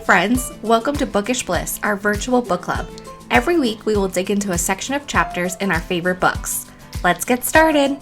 friends, welcome to Bookish Bliss, our virtual book club. Every week we will dig into a section of chapters in our favorite books. Let's get started.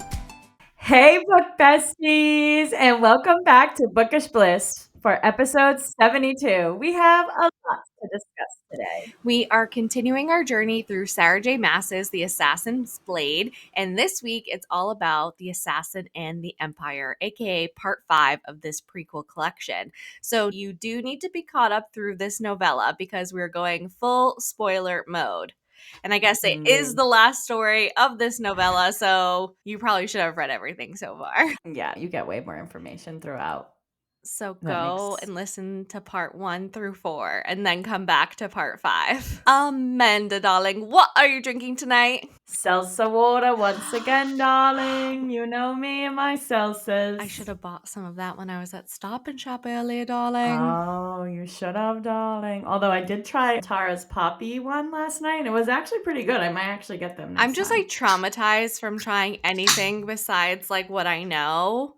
Hey book besties, and welcome back to Bookish Bliss for episode 72. We have a lot to discuss today. We are continuing our journey through Sarah J. Maas's The Assassin's Blade, and this week it's all about The Assassin and the Empire, aka part 5 of this prequel collection. So you do need to be caught up through this novella because we're going full spoiler mode. And I guess it is the last story of this novella, so you probably should have read everything so far. Yeah, you get way more information throughout. So That go makes- and listen to part 1 through 4 and then come back to part 5. Amanda, darling, what are you drinking tonight? Salsa water once again, darling. You know me and my salsas. I should have bought some of that when I was at Stop and Shop earlier, darling. Oh, you should have, darling. Although I did try Tara's Poppy one last night, and it was actually pretty good. I might actually get them next I'm just time. like traumatized from trying anything besides like what I know.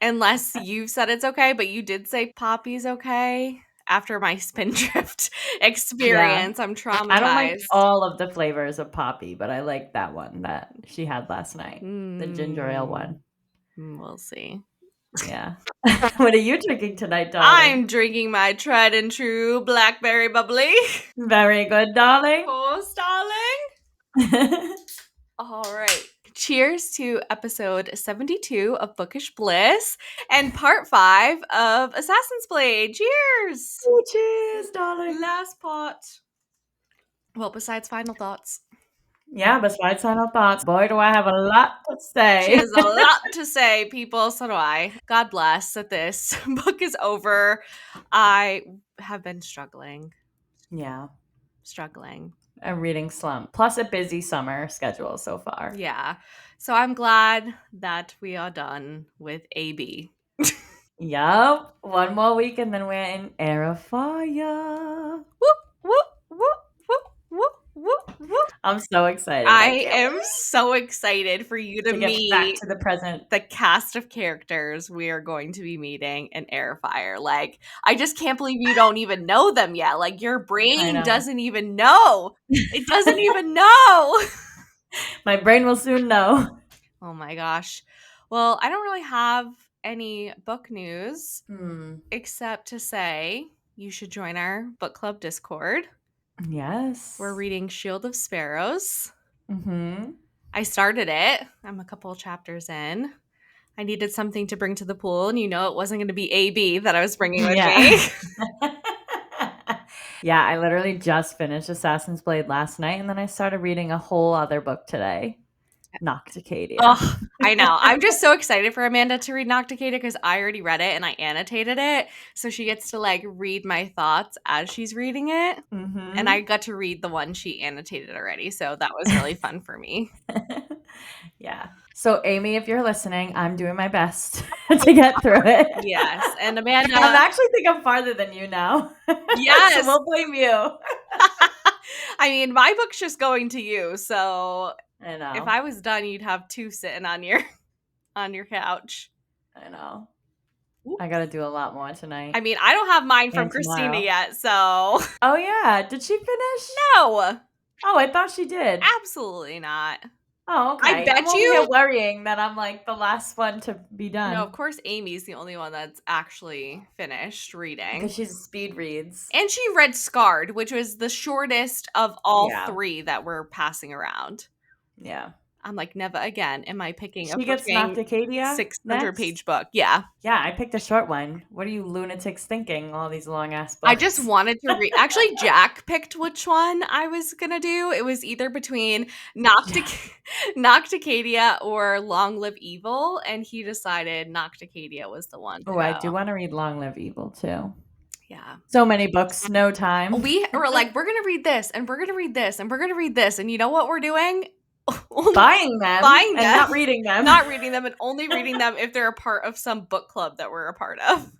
Unless you said it's okay, but you did say Poppy's okay. After my Spindrift experience, I'm traumatized. I don't like all of the flavors of Poppy, but I like that one that she had last night. The ginger ale one. We'll see. Yeah. What are you drinking tonight, darling? I'm drinking my tried and true blackberry bubbly. Very good, darling. Of course, darling. All right. Cheers to episode 72 of Bookish Bliss and part 5 of Assassin's Blade. Cheers! Oh, cheers, darling. Last pot. Well, besides final thoughts. Yeah, besides final thoughts, boy, do I have a lot to say. She has a lot to say, people. So do I. God bless that this book is over. I have been struggling. Yeah. Struggling. A reading slump, plus a busy summer schedule so far. Yeah. So I'm glad that we are done with AB. Yup. One more week and then we're in Era Fire. Whoop, whoop, whoop, whoop, whoop, whoop, whoop. I'm so excited. I am so excited for you to get meet back to the present. The cast of characters we are going to be meeting in Airfire. Like, I just can't believe you don't even know them yet. Like, your brain doesn't even know. It doesn't even know. My brain will soon know. Oh my gosh. Well, I don't really have any book news except to say you should join our book club Discord. Yes. We're reading Shield of Sparrows. Mm-hmm. I started it. I'm a couple chapters in. I needed something to bring to the pool, and it wasn't going to be AB that I was bringing with me. Yeah, I literally just finished Assassin's Blade last night, and then I started reading a whole other book today. Nocticadia. Oh, I know. I'm just so excited for Amanda to read Nocticadia because I already read it and I annotated it. So she gets to like read my thoughts as she's reading it. Mm-hmm. And I got to read the one she annotated already. So that was really fun for me. Yeah. So Amy, if you're listening, I'm doing my best to get through it. Yes. And Amanda. I actually think I'm farther than you now. Yes. So we'll blame you. I mean, my book's just going to you. So I know. if I was done, you'd have 2 sitting on your couch. I know. Oops. I got to do a lot more tonight. I mean, I don't have mine from Christina yet, so. Oh, yeah. Did she finish? No. Oh, I thought she did. Absolutely not. Oh, okay. I bet I'm you. Worrying that I'm like the last one to be done. No, of course, Amy's the only one that's actually finished reading. Because she speed reads. And she read Scarred, which was the shortest of all 3 that we're passing around. Yeah. I'm like, never again am I picking a 600-page book. Yeah. Yeah, I picked a short one. What are you lunatics thinking, all these long-ass books? I just wanted to read. Actually, Jack picked which one I was going to do. It was either between Nocticadia or Long Live Evil, and he decided Nocticadia was the one. Oh, I do want to read Long Live Evil, too. Yeah. So many books, no time. We were like, we're going to read this, and we're going to read this, and we're going to read this, and you know what we're doing? Buying them and not reading them. Not reading them and only reading them if they're a part of some book club that we're a part of.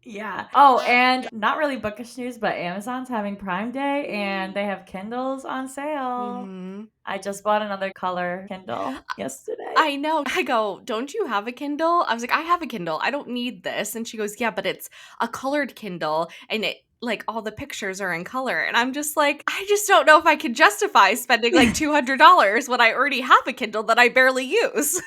Yeah. Oh, and not really bookish news, but Amazon's having Prime Day and they have Kindles on sale. Mm-hmm. I just bought another color Kindle yesterday. I know. I go, don't you have a Kindle? I was like, I have a Kindle. I don't need this. And she goes, yeah, but it's a colored Kindle and like all the pictures are in color. And I'm just like, I just don't know if I can justify spending like $200 when I already have a Kindle that I barely use.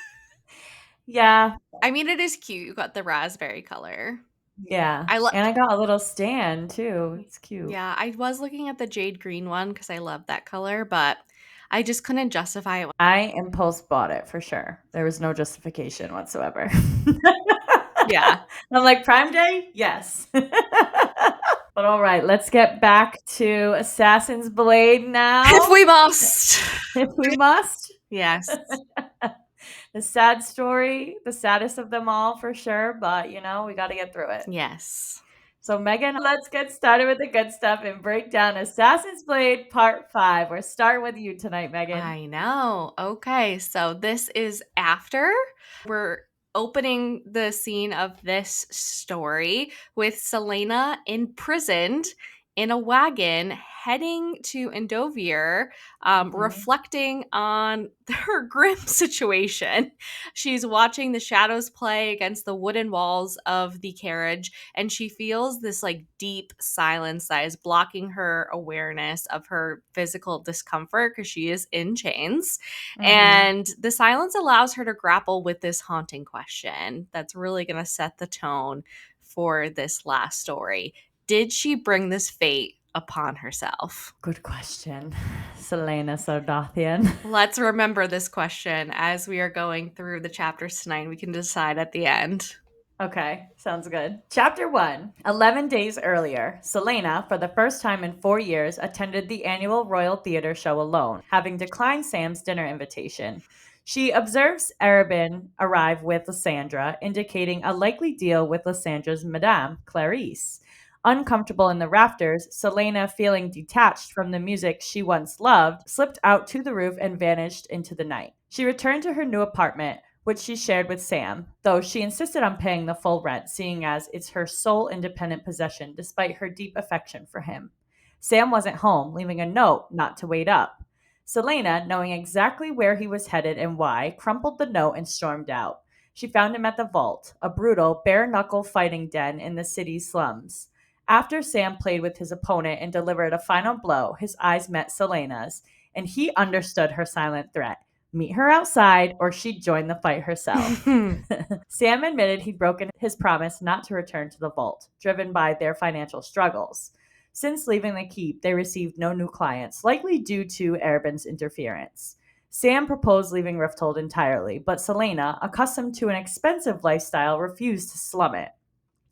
Yeah. I mean, it is cute. You got the raspberry color. Yeah. I love. And I got a little stand too. It's cute. Yeah, I was looking at the jade green one because I love that color, but I just couldn't justify it. I impulse bought it for sure. There was no justification whatsoever. Yeah. I'm like, Prime Day? Yes. But all right, let's get back to Assassin's Blade If now, we must. if we must. Yes. The sad story, the saddest of them all for sure, but you know, we got to get through it. Yes. So, Megan, let's get started with the good stuff and break down Assassin's Blade Part 5. We're starting with you tonight, Megan. I know. Okay, so this is after we're opening the scene of this story with Selena imprisoned in a wagon heading to Endovier, reflecting on her grim situation. She's watching the shadows play against the wooden walls of the carriage, and she feels this like deep silence that is blocking her awareness of her physical discomfort because she is in chains. Mm-hmm. And the silence allows her to grapple with this haunting question that's really going to set the tone for this last story. Did she bring this fate upon herself? Good question. Selena Sardathian. Let's remember this question as we are going through the chapters tonight. We can decide at the end. Okay, sounds good. Chapter 1. 11 days earlier, Selena, for the first time in 4 years, attended the annual Royal Theatre show alone, having declined Sam's dinner invitation. She observes Arabin arrive with Lysandra, indicating a likely deal with Lysandra's Madame, Clarice. Uncomfortable in the rafters, Selena, feeling detached from the music she once loved, slipped out to the roof and vanished into the night. She returned to her new apartment, which she shared with Sam, though she insisted on paying the full rent, seeing as it's her sole independent possession despite her deep affection for him. Sam wasn't home, leaving a note not to wait up. Selena, knowing exactly where he was headed and why, crumpled the note and stormed out. She found him at the vault, a brutal, bare knuckle fighting den in the city's slums. After Sam played with his opponent and delivered a final blow, his eyes met Selena's, and he understood her silent threat. Meet her outside, or she'd join the fight herself. Sam admitted he'd broken his promise not to return to the vault, driven by their financial struggles. Since leaving the keep, they received no new clients, likely due to Arabin's interference. Sam proposed leaving Rifthold entirely, but Selena, accustomed to an expensive lifestyle, refused to slum it.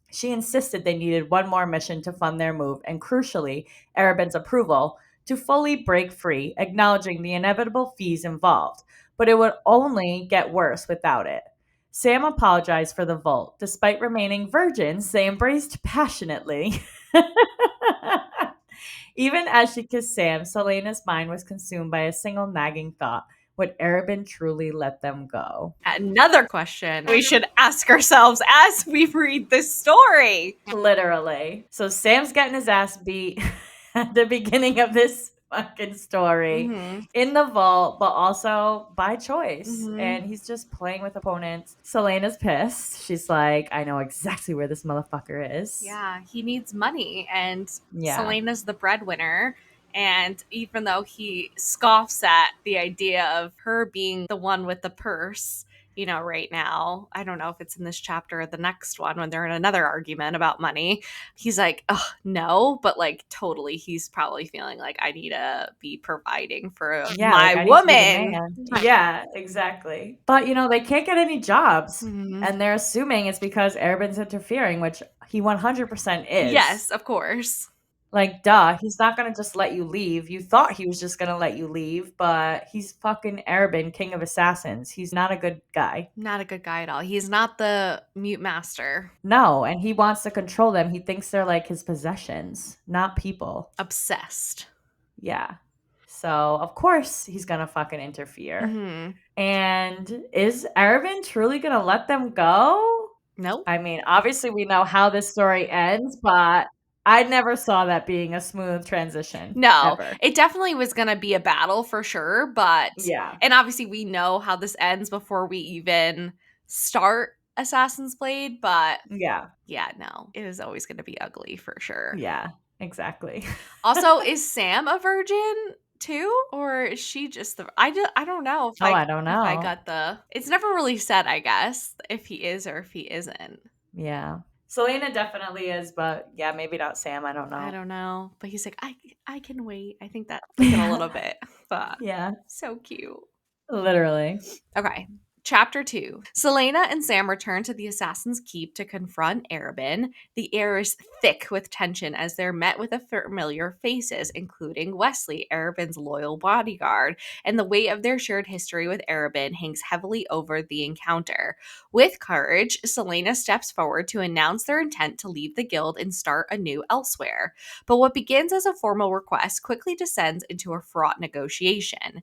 She insisted they needed one more mission to fund their move, and crucially, Arabin's approval to fully break free, acknowledging the inevitable fees involved. But it would only get worse without it. Sam apologized for the vault. Despite remaining virgins, they embraced passionately. Even as she kissed Sam, Selena's mind was consumed by a single nagging thought. Would Arabin truly let them go? Another question we should ask ourselves as we read this story. Literally. So Sam's getting his ass beat at the beginning of this fucking story in the vault, but also by choice. And he's just playing with opponents. Selena's pissed. She's like, I know exactly where this motherfucker is. Yeah, he needs money, and Yeah. Selena's the breadwinner. And even though he scoffs at the idea of her being the one with the purse, you know, right now, I don't know if it's in this chapter or the next one when they're in another argument about money. He's like, oh, no, but like totally, he's probably feeling like I need to be providing for Yeah, my like I need to be the woman. man. Yeah, exactly. But you know, they can't get any jobs. Mhm. And they're assuming it's because Arabin's interfering, which he 100% is. Yes, of course. Like, duh, he's not gonna just let you leave. You thought he was just gonna let you leave, but he's fucking Arabin, king of assassins. He's not a good guy. Not a good guy at all. He's not the mute master. No, and he wants to control them. He thinks they're like his possessions, not people. Obsessed. Yeah. So, of course, he's gonna fucking interfere. Mm-hmm. And is Arabin truly gonna let them go? Nope. I mean, obviously, we know how this story ends, but I never saw that being a smooth transition. No, ever. it definitely was going to be a battle for sure. But, Yeah. and obviously we know how this ends before we even start Assassin's Blade. But Yeah. yeah, no, it is always going to be ugly for sure. Yeah. Exactly. Also, is Sam a virgin too, or is she just the? I don't know Oh, I don't if I know. got the. It's never really said, I guess, if he is or if he isn't. Yeah. Selena definitely is, but yeah, maybe not Sam. I don't I know. don't know, but he's like, I can wait. I think that's like in a Yeah. little bit, but Yeah. so cute. Literally. Okay. Chapter 2. Selena and Sam return to the Assassin's Keep to confront Arabin. The air is thick with tension as they're met with familiar faces, including Wesley, Arabin's loyal bodyguard, and the weight of their shared history with Arabin hangs heavily over the encounter. With courage, Selena steps forward to announce their intent to leave the guild and start anew elsewhere. But what begins as a formal request quickly descends into a fraught negotiation.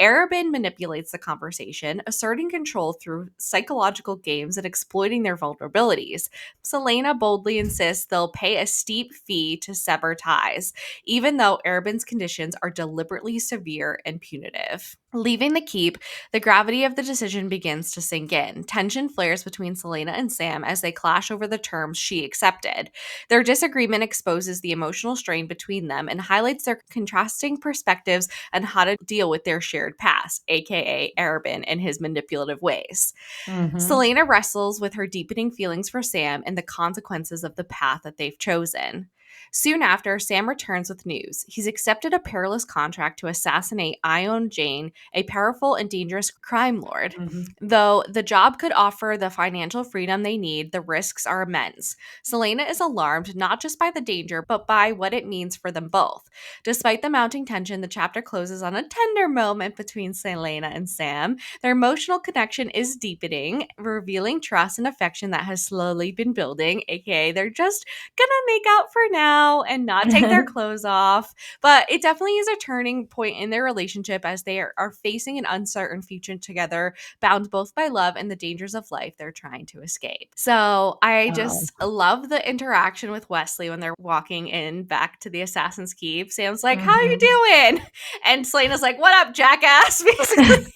Arabin manipulates the conversation, asserting control through psychological games and exploiting their vulnerabilities. Selena boldly insists they'll pay a steep fee to sever ties, even though Arabin's conditions are deliberately severe and punitive. Leaving the keep, the gravity of the decision begins to sink in. Tension flares between Selena and Sam as they clash over the terms she accepted. Their disagreement exposes the emotional strain between them and highlights their contrasting perspectives and how to deal with their shared past, aka Arabin and his manipulative ways. Mm-hmm. Selena wrestles with her deepening feelings for Sam and the consequences of the path that they've chosen. Soon after, Sam returns with news. He's accepted a perilous contract to assassinate Ione Jane, a powerful and dangerous crime lord. Mm-hmm. Though the job could offer the financial freedom they need, the risks are immense. Selena is alarmed not just by the danger, but by what it means for them both. Despite the mounting tension, the chapter closes on a tender moment between Selena and Sam. Their emotional connection is deepening, revealing trust and affection that has slowly been building, aka they're just gonna make out for now and not take their clothes off. But it definitely is a turning point in their relationship as they are facing an uncertain future together, bound both by love and the dangers of life they're trying to escape. So I Oh. just love the interaction with Wesley when they're walking in back to the Assassin's Keep. Sam's like, "How you Mm-hmm. doing?" And Selena's like, "What up, jackass?" Basically.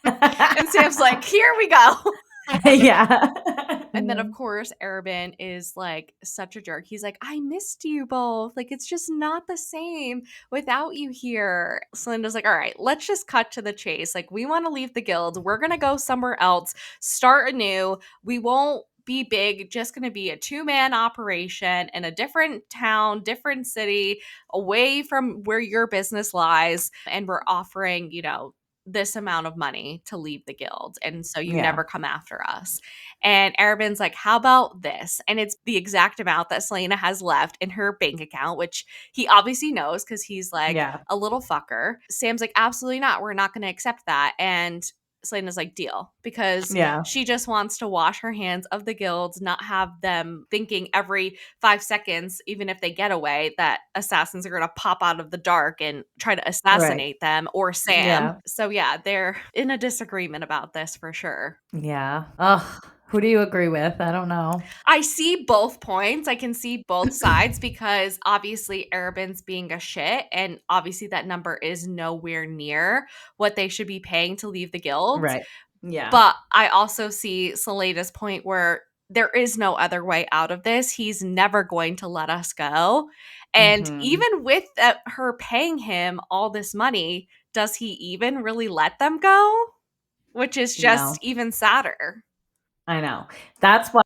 And Sam's like, "Here we go." Yeah. And then, of course, Arabin is like such a jerk. He's like, "I missed you both. Like, it's just not the same without you here." Celinda's like, "All right, let's just cut to the chase. Like, we want to leave the guild. We're going to go somewhere else, start anew. We won't be big, just going to be a two-man operation in a different town, different city, away from where your business lies. And we're offering, this amount of money to leave the guild. And so you Yeah. never come after us." And Arabin's like, "How about this?" And it's the exact amount that Selena has left in her bank account, which he obviously knows because he's like Yeah. a little fucker. Sam's like, "Absolutely not. We're not going to accept that." And Selena's like, "Deal," because Yeah. she just wants to wash her hands of the guilds, not have them thinking every 5 seconds, even if they get away, that assassins are going to pop out of the dark and try to Right. assassinate them or Sam. Yeah. So, yeah, they're in a disagreement about this for sure. Yeah. Ugh. Who do you agree with? I don't know. I see both points. I can see both sides because obviously Arabin's being a shit, and obviously that number is nowhere near what they should be paying to leave the guilds. Right. Yeah. But I also see Selena's point where there is no other way out of this. He's never going to let us go. And Mm-hmm. even with her paying him all this money, does he even really let them go? Which is just No. even sadder. I know. That's why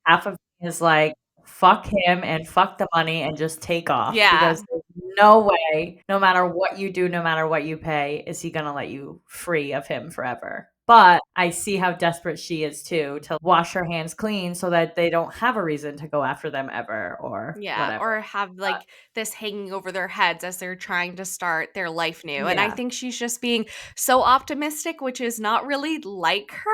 half of me is like, fuck him and fuck the money and just take off Yeah. because there's no way, no matter what you do, no matter what you pay, is he gonna let you free of him forever. But I see how desperate she is too to wash her hands clean so that they don't have a reason to go after them ever or Yeah, whatever. or have But like this hanging over their heads as they're trying to start their life new. And I yeah, think she's just being so optimistic, which is not really like her.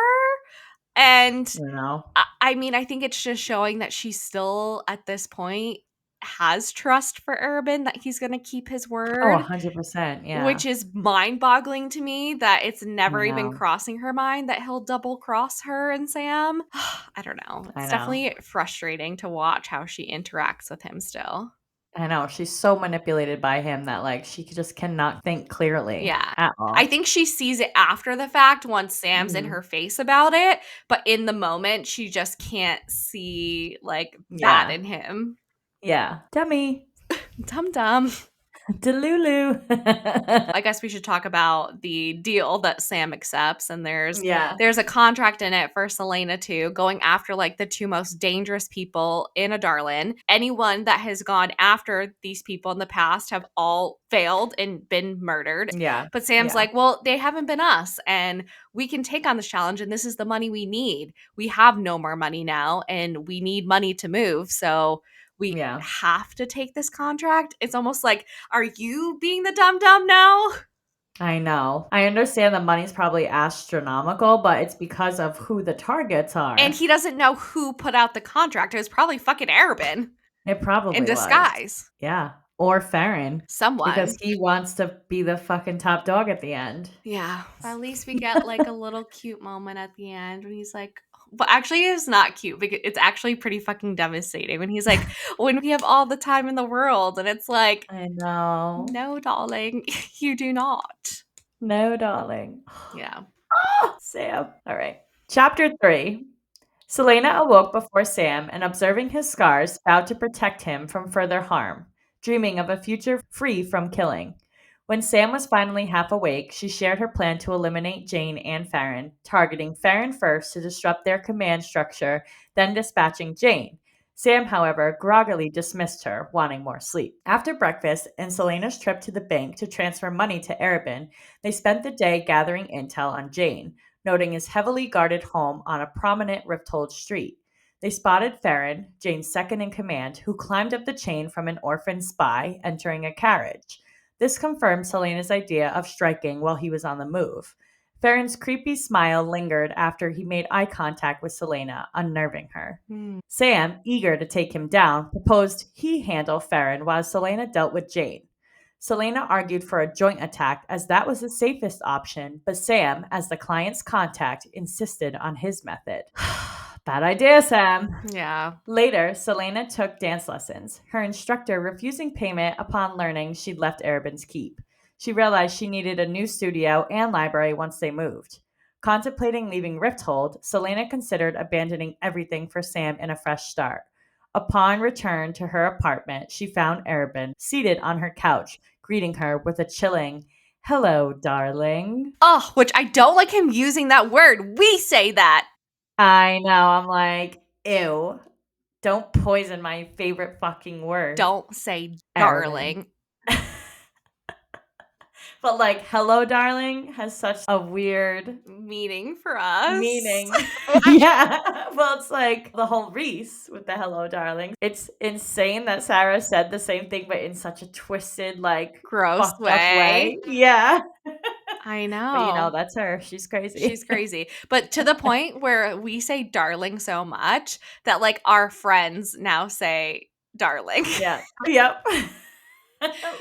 And you know. I mean, I think it's just showing that she still at this point has trust for Urban that he's going to keep his Oh, word, 100%. Yeah. which is mind boggling to me that it's I never even know. crossing her mind that he'll double cross her and Sam. I don't know. I It's know. definitely frustrating to watch how she interacts with him still. I know, she's so manipulated by him that, like, she just cannot think clearly Yeah. at I all. think she sees it after the fact once Sam's in Mhm. her face about it, but in the moment, she just can't see, like, that Yeah. in him. Yeah. Dummy. Dum-dum. Delulu. I guess we should talk about the deal that Sam accepts, and Yeah. there's a contract in it for Selena too, going after like the two most dangerous people in a Darlin. Anyone that has gone after these people in the past have all failed and been murdered. Yeah. But Sam's Yeah. like, well, they haven't been us, and we can take on this challenge, and this is the money we need. We have no more money now, and we need money to move. So we Yeah. have to take this contract. It's almost like, are you being the dum dum now? I know. I understand the money's probably astronomical, but it's because of who the targets And are. he doesn't know who put out the contract. It was probably fucking Arabin It in probably was. disguise. Yeah. Or Farron. Because Someone. he wants to be the fucking top dog at the end. Yeah. At least we get like a little cute moment at the end when he's like, but actually it's not cute because it's actually pretty fucking devastating when he's like, when we have all the time in the world, and it's like, I know. no, darling, you do not. No, darling. Yeah. Sam. All right. Chapter 3. Selena awoke before Sam and, observing his scars, vowed to protect him from further harm, dreaming of a future free from killing. When Sam was finally half awake, she shared her plan to eliminate Jane and Farron, targeting Farron first to disrupt their command structure, then dispatching Jane. Sam, however, groggily dismissed her, wanting more sleep. After breakfast and Selena's trip to the bank to transfer money to Arabin, they spent the day gathering intel on Jane, noting his heavily guarded home on a prominent Rifthold street. They spotted Farron, Jane's second in command, who climbed up the chain from an orphan spy, entering a carriage. This confirmed Selena's idea of striking while he was on the move. Farron's creepy smile lingered after he made eye contact with Selena, unnerving her. Sam, eager to take him down, proposed he handle Farron while Selena dealt with Jane. Selena argued for a joint attack as that was the safest option, but Sam, as the client's contact, insisted on his method. Bad idea, Sam. Yeah. Later, Selena took dance lessons, her instructor refusing payment upon learning she'd left Arabin's keep. She realized she needed a new studio and library once they moved. Contemplating leaving Rifthold, Selena considered abandoning everything for Sam in a fresh start. Upon return to her apartment, she found Arabin seated on her couch, greeting her with a chilling, "Hello, darling." Oh, which I don't like him using that word. We say that. I know, I'm like, ew. Don't poison my favorite fucking word, Don't say Arabin. darling. But like, hello, darling has such a weird Meaning for us. meaning. Yeah. Well, it's like the whole Reese with the hello, darling. It's insane that Sarah said the same thing, but in such a twisted, like, Gross fucked up way. way. Yeah. I But know. that's her. She's crazy. She's crazy. But to the point where we say darling so much that like our friends now say darling. Yeah. Yep.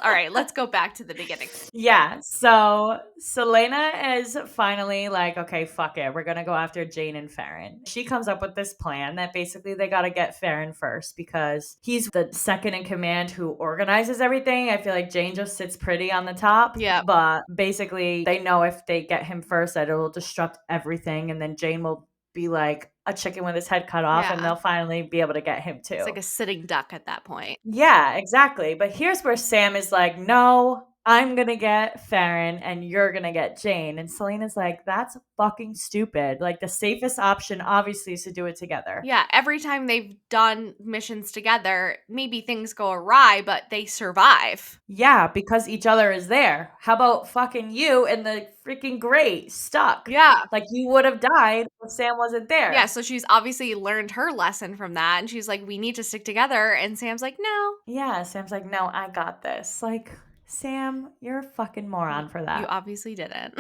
All right, let's go back to the beginning. Yeah. So Selena is finally like, okay, fuck it. We're going to go after Jane and Farron. She comes up with this plan that basically they got to get Farron first because he's the second in command who organizes everything. I feel like Jane just sits pretty on the top. Yep. But basically, they know if they get him first that it will disrupt everything. And then Jane will be like a chicken with his head cut off, and Yeah. they'll finally be able to get him too. It's like a sitting duck at that point. Yeah, exactly. But here's where Sam is like, no, I'm going to get Farron and you're going to get Jane. And Selena's like, that's fucking stupid. Like, the safest option, obviously, is to do it together. Yeah, every time they've done missions together, maybe things go awry, but they survive. Yeah, because each other is there. How about fucking you in the freaking grate stuck? Yeah. Like, you would have died if Sam wasn't there. Yeah, so she's obviously learned her lesson from that, and she's like, we need to stick together. And Sam's like, no. Yeah, Sam's like, no, I got this. Like, Sam, you're a fucking moron for that. You obviously didn't.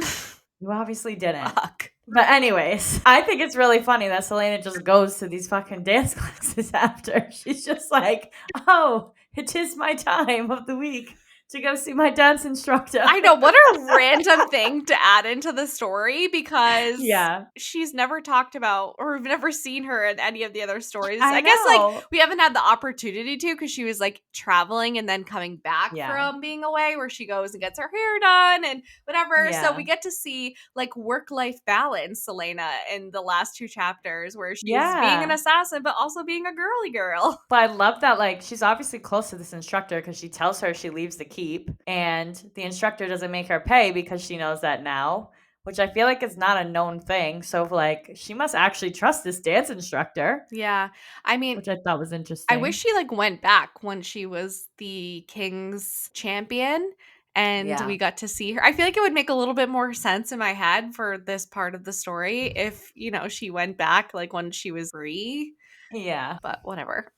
You obviously didn't. Fuck. But anyways, I think it's really funny that Selena just goes to these fucking dance classes after. She's just like, oh, it is my time of the week to go see my dance instructor. I know, what a random thing to add into the story because Yeah. she's never talked about or we've never seen her in any of the other stories. I I guess, like, know. we haven't had the opportunity to because she was, like, traveling and then coming back Yeah. from being away where she goes and gets her hair done and whatever. So we Yeah. get to see, like, work-life balance, Selena, in the last 2 chapters where she's being an Yeah. assassin, but also being a girly girl. But I love that, like, she's obviously close to this instructor because she tells her she leaves the keep, and the instructor doesn't make her pay because she knows that now, which I feel like is not a known thing. So, like, she must actually trust this dance instructor, Yeah. I mean, which I thought was I wish interesting. she, like, went back when she was the king's champion and Yeah. we got to see her. I feel like it would make a little bit more sense in my head for this part of the story if, she went back, like, when she was free, Yeah. but whatever.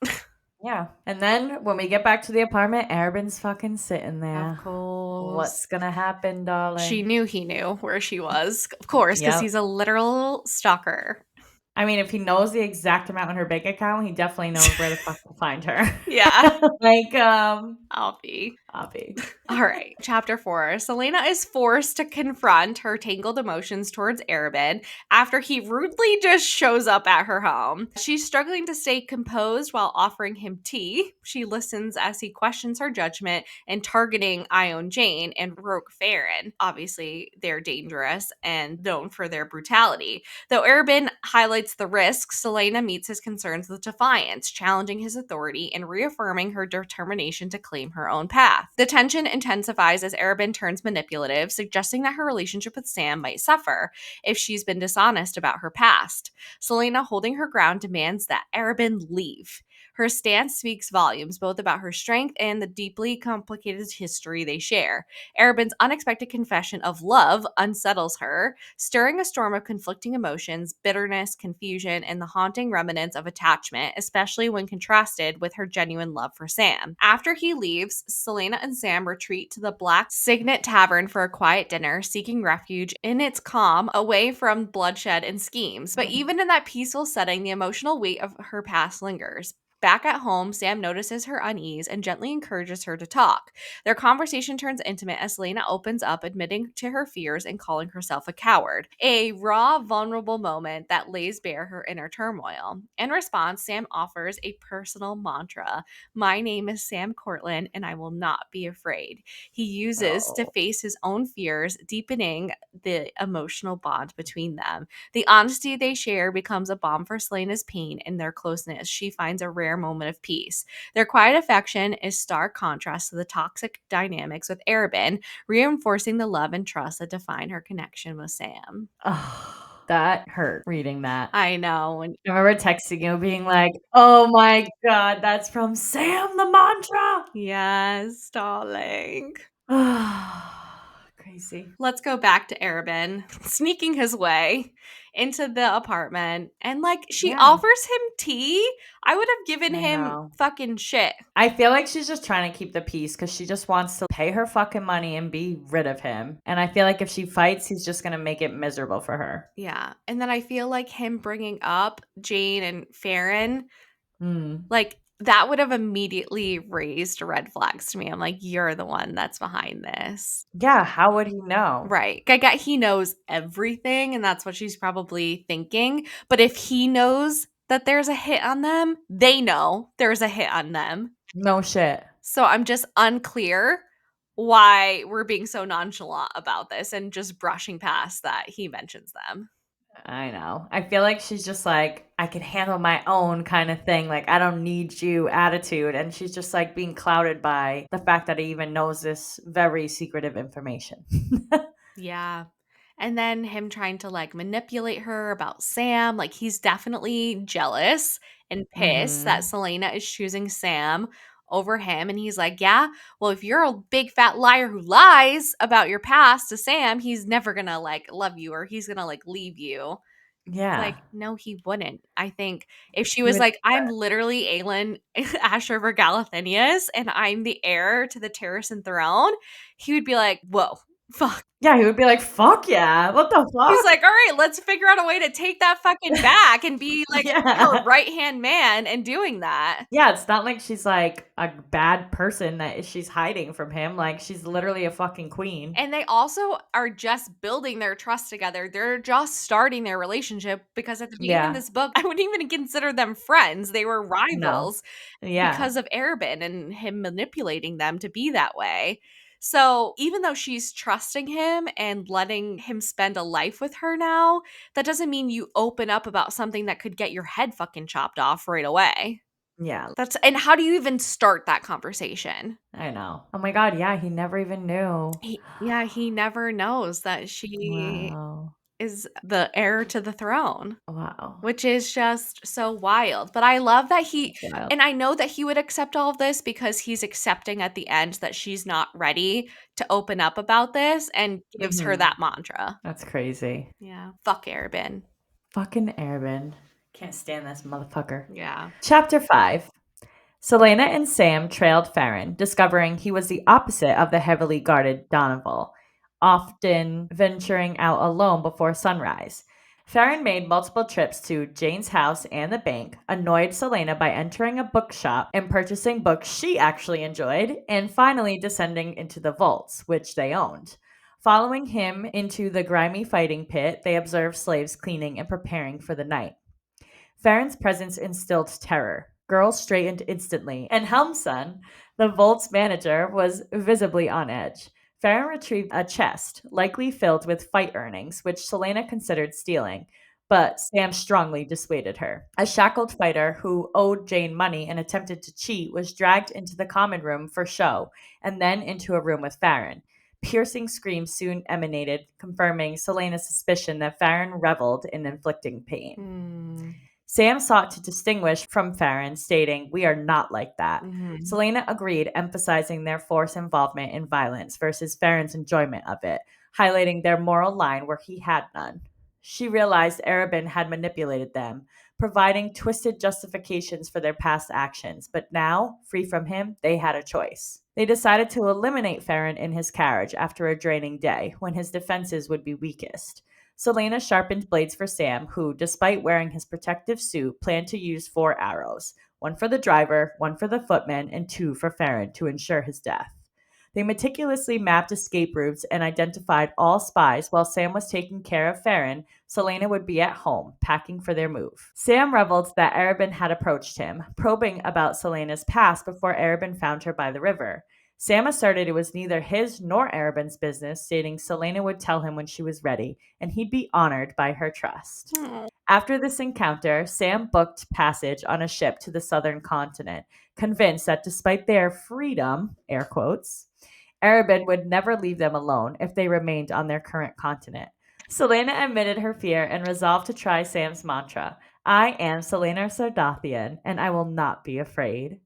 Yeah. And then when we get back to the apartment, Arabin's fucking sitting Of there. course. What's gonna happen, She darling? knew he knew where she was, of course, because Yep. he's a literal stalker. I mean, if he knows the exact amount on her bank account, he definitely knows where the fuck to find her. Yeah, Like, I'll be. Obby. All right, chapter 4. Selena is forced to confront her tangled emotions towards Arabin after he rudely just shows up at her home. She's struggling to stay composed while offering him tea. She listens as he questions her judgment and targeting Ione Jane and Rogue Farron. Obviously, they're dangerous and known for their brutality. Though Arabin highlights the risks, Selena meets his concerns with defiance, challenging his authority and reaffirming her determination to claim her own path. The tension intensifies as Arabin turns manipulative, suggesting that her relationship with Sam might suffer if she's been dishonest about her past. Selena, holding her ground, demands that Arabin leave. Her stance speaks volumes both about her strength and the deeply complicated history they share. Arabin's unexpected confession of love unsettles her, stirring a storm of conflicting emotions, bitterness, confusion, and the haunting remnants of attachment, especially when contrasted with her genuine love for Sam. After he leaves, Selena and Sam retreat to the Black Signet Tavern for a quiet dinner, seeking refuge in its calm away from bloodshed and schemes. But even in that peaceful setting, the emotional weight of her past lingers. Back at home, Sam notices her unease and gently encourages her to talk. Their conversation turns intimate as Selena opens up, admitting to her fears and calling herself a coward. A raw, vulnerable moment that lays bare her inner turmoil. In response, Sam offers a personal mantra: "My name is Sam Cortland, and I will not be afraid." He uses to Oh. face his own fears, deepening the emotional bond between them. The honesty they share becomes a balm for Selena's pain, and their closeness she finds a rare moment of peace. Their quiet affection is stark contrast to the toxic dynamics with Arabin, reinforcing the love and trust that define her connection with Sam. Oh, that hurt reading that. I know. And I remember texting you being like, "Oh my god, that's from Sam the Mantra." yes, darling. Crazy. Let's go back to Arabin sneaking his way into the apartment and like she Yeah, offers him tea. I would have given I him know. fucking shit. I feel like she's just trying to keep the peace because she just wants to pay her fucking money and be rid of him. And I feel like if she fights, he's just gonna make it miserable for her. Yeah. And then I feel like him bringing up Jane and Farron, Mm. like that would have immediately raised red flags to me. I'm like, you're the one that's behind this. Yeah, how would he know? Right. I get he knows everything, and that's what she's probably thinking. But if he knows that there's a hit on them, they know there's a hit on them. No shit. So I'm just unclear why we're being so nonchalant about this and just brushing past that he mentions them. I know. I feel like she's just like, I can handle my own kind of thing. Like, I don't need you attitude. And she's just like being clouded by the fact that he even knows this very secretive information. Yeah. And then him trying to like manipulate her about Sam. Like he's definitely jealous and pissed that Hmm. Selena is choosing Sam over him. And he's like, yeah, well, if you're a big fat liar who lies about your past to Sam, he's never gonna like love you or he's gonna like leave you. Yeah. Like, no, he wouldn't. I think if she He was would like, I'm literally Aelin Ashriver Galathinius and I'm the heir to the Terrace and throne, he would be like, whoa. Fuck. Yeah, he would be like, "Fuck yeah. What the He's fuck?" like, "All right, let's figure out a way to take that fucking back and be, like, her Yeah. right-hand man and doing that." Yeah, it's not like she's, like, a bad person that she's hiding from him, like, she's literally a fucking queen. And they also are just building their trust together. They're just starting their relationship because at the beginning of Yeah. this book, I wouldn't even consider them friends. They were No. rivals Yeah. because of Arabin and him manipulating them to be that way. So even though she's trusting him and letting him spend a life with her now, that doesn't mean you open up about something that could get your head fucking chopped off right away. Yeah. And how do you even start that conversation? I know. Oh my god, yeah, he never even knew. He never knows that she Wow. is the heir to the throne, Wow. which is just so wild. But I love that That's wild. and I know that he would accept all of this because he's accepting at the end that she's not ready to open up about this and gives her Mhm. that mantra. That's crazy. Yeah. Fuck Arabin. Fucking Arabin. Can't stand this motherfucker. Yeah. Chapter 5. Selena and Sam trailed Farron, discovering he was the opposite of the heavily guarded Donovan, often venturing out alone before sunrise. Farron made multiple trips to Jane's house and the bank, annoyed Selena by entering a bookshop and purchasing books she actually enjoyed, and finally descending into the vaults, which they owned. Following him into the grimy fighting pit, they observed slaves cleaning and preparing for the night. Farron's presence instilled terror. Girls straightened instantly, and Helmson, the Volt's manager, was visibly on edge. Farron retrieved a chest, likely filled with fight earnings, which Selena considered stealing, but Sam strongly dissuaded her. A shackled fighter who owed Jane money and attempted to cheat was dragged into the common room for show, and then into a room with Farron. Piercing screams soon emanated, confirming Selena's suspicion that Farron reveled in inflicting pain. Mm. Sam sought to distinguish from Farron, stating, "We are not like that." Mhm. Selena agreed, emphasizing their forced involvement in violence versus Farron's enjoyment of it, highlighting their moral line where he had none. She realized Arabin had manipulated them, providing twisted justifications for their past actions, but now, free from him, they had a choice. They decided to eliminate Farron in his carriage after a draining day, when his defenses would be weakest. Selena sharpened blades for Sam, who, despite wearing his protective suit, planned to use 4 arrows, one for the driver, one for the footman, and 2 for Farron to ensure his death. They meticulously mapped escape routes and identified all spies while Sam was taking care of Farron. Selena would be at home, packing for their move. Sam reveled that Arabin had approached him, probing about Selena's past before Arabin found her by the river. Sam asserted it was neither his nor Arabin's business, stating Selena would tell him when she was ready, and he'd be honored by her trust. Oh. After this encounter, Sam booked passage on a ship to the southern continent, convinced that despite their freedom, air quotes, Arabin would never leave them alone if they remained on their current continent. Selena admitted her fear and resolved to try Sam's mantra, "I am Selena Sardathian, and I will not be afraid."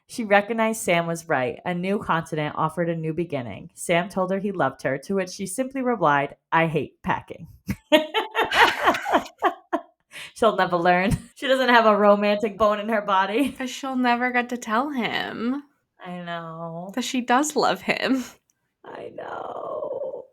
She recognized Sam was right. A new continent offered a new beginning. Sam told her he loved her, to which she simply replied, "I hate packing." She'll never learn. She doesn't have a romantic bone in her body. Because she'll never get to tell him I know. that she does love him. I know.